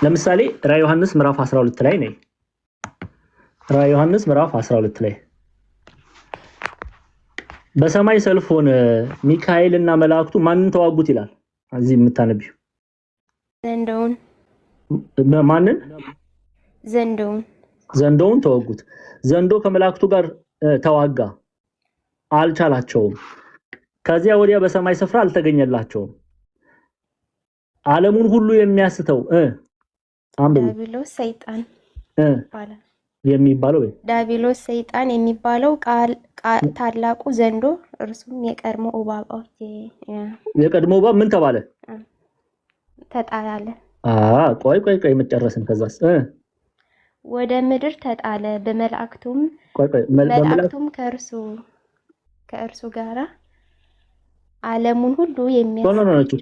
ለምሳሌ ራዕይ ዮሐንስ ምዕራፍ 12 ላይ ነኝ። ራዕይ ዮሐንስ ምዕራፍ 12 ላይ በሰማይ ሰልፍ ሆነ፣ ሚካኤልና መላእክቱ ማንን ተዋጉት ይላል። እዚህ የምታነቢው ማንን? ዘንዶውን ተወጉት። ዘንዶ ከመላእክቱ ጋር ተዋጋ፣ አልቻላቸውም። ከዚያ ወዲያ በሰማይ ስፍራ አልተገኘላቸውም። ዓለሙን ሁሉ የሚያስተው ዳቢሎስ ሰይጣን የሚባለው ዳቢሎስ ሰይጣን የሚባለው ታላቁ ዘንዶ እርሱም የቀድሞ እባብ ምን ተባለ? ተጣለ። ቆይ መጨረስን። ከዛስ ወደ ምድር ተጣለ። በመላእክቱም ከእርሱ ጋራ ዓለሙን ሁሉ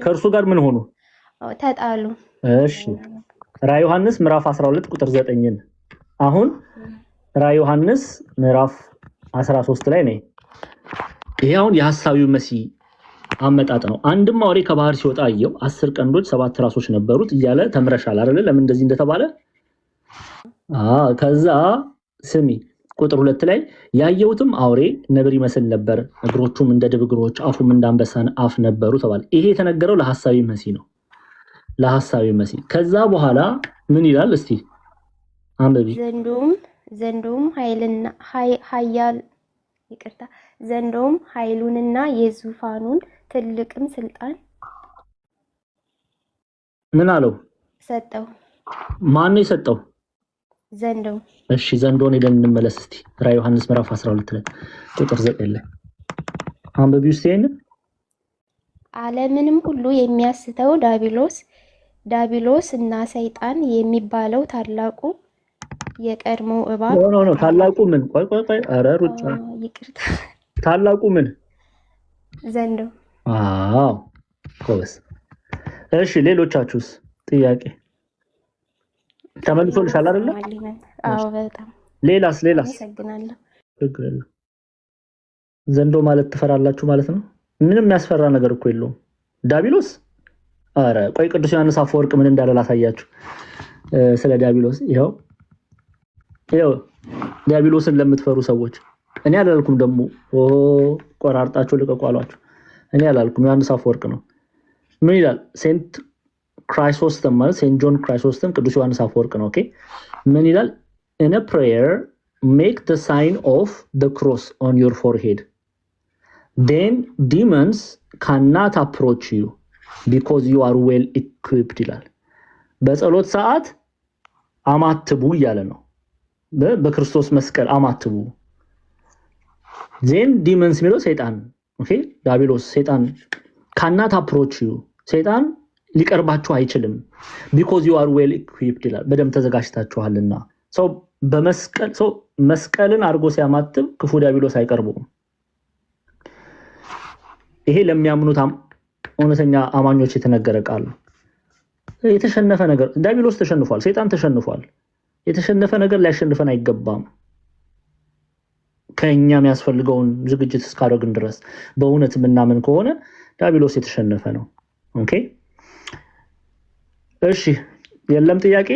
ከእርሱ ጋር ምን ሆኑ? ተጣሉ። እሺ ራዕየ ዮሐንስ ምዕራፍ 12 ቁጥር 9ን አሁን ራዕየ ዮሐንስ ምዕራፍ 13 ላይ ነው። ይሄ አሁን የሐሳዊው መሲህ አመጣጥ ነው። አንድም አውሬ ከባህር ሲወጣ አየሁ፣ 10 ቀንዶች 7 ራሶች ነበሩት እያለ ተምረሻል አይደል? ለምን እንደዚህ እንደተባለ ከዛ ስሚ ቁጥር 2 ላይ ያየሁትም አውሬ ነብር ይመስል ነበር፣ እግሮቹም እንደ ድብ እግሮች፣ አፉም እንደ አንበሳ አፍ ነበሩ ተባለ። ይሄ የተነገረው ለሐሳዊው መሲህ ነው፣ ለሐሳዊው መሲህ። ከዛ በኋላ ምን ይላል እስቲ አንብቢ። ዘንዶም ኃይሉንና የዙፋኑን ትልቅም ስልጣን ምን አለው? ሰጠው። ማን ነው የሰጠው? ዘንዶ። እሺ ዘንዶን ሄደን እንመለስ እስቲ። ራዕየ ዮሐንስ ምዕራፍ 12 ላይ ቁጥር 9 ላይ አንብቢው እስቲ። ዓለምንም ሁሉ የሚያስተው ዳቢሎስ እና ሰይጣን የሚባለው ታላቁ የቀድሞ እባብ ነው። ታላቁ ምን? ቆይ ኧረ ሩጫ። ይቅርታ። ታላቁ ምን? ዘንዶ። ኮስ። እሺ ሌሎቻችሁስ ጥያቄ ተመልሶልሻል አይደል? በጣም ሌላስ? አመሰግናለሁ። ዘንዶ ማለት ትፈራላችሁ ማለት ነው? ምንም የሚያስፈራ ነገር እኮ የለውም ዳቢሎስ። አረ ቆይ ቅዱስ ዮሐንስ አፈወርቅ ምን እንዳለ ላሳያችሁ ስለ ዳቢሎስ። ይሄው ዳቢሎስን ለምትፈሩ ሰዎች እኔ አላልኩም፣ ደግሞ ቆራርጣችሁ ልቀቁ አሏችሁ። እኔ አላልኩም፣ ዮሐንስ አፈወርቅ ነው። ምን ይላል? ሴንት ክራይሶስተም ማለት ሴንት ጆን ክራይሶስተም ቅዱስ ዮሐንስ አፈወርቅ ነው። ኦኬ ምን ይላል? in a prayer make the sign of the cross on your forehead, then demons cannot approach you because you are well equipped ይላል። በጸሎት ሰዓት አማትቡ እያለ ነው። በክርስቶስ መስቀል አማትቡ። then demons የሚለው ሰይጣን፣ ኦኬ ዳቢሎስ ሰይጣን cannot approach you፣ ሰይጣን ሊቀርባችሁ አይችልም because you are well equipped ይላል። በደም ተዘጋጅታችኋልና። ሰው መስቀልን አድርጎ ሲያማትብ ክፉ ዲያብሎስ አይቀርቡም። ይሄ ለሚያምኑት እውነተኛ አማኞች የተነገረ ቃል ነው። የተሸነፈ ነገር ዲያብሎስ ተሸንፏል፣ ሰይጣን ተሸንፏል። የተሸነፈ ነገር ሊያሸንፈን አይገባም። ከኛ የሚያስፈልገውን ዝግጅት እስካደረግን ድረስ በእውነት የምናምን ከሆነ ዲያብሎስ የተሸነፈ ነው። ኦኬ እሺ፣ የለም ጥያቄ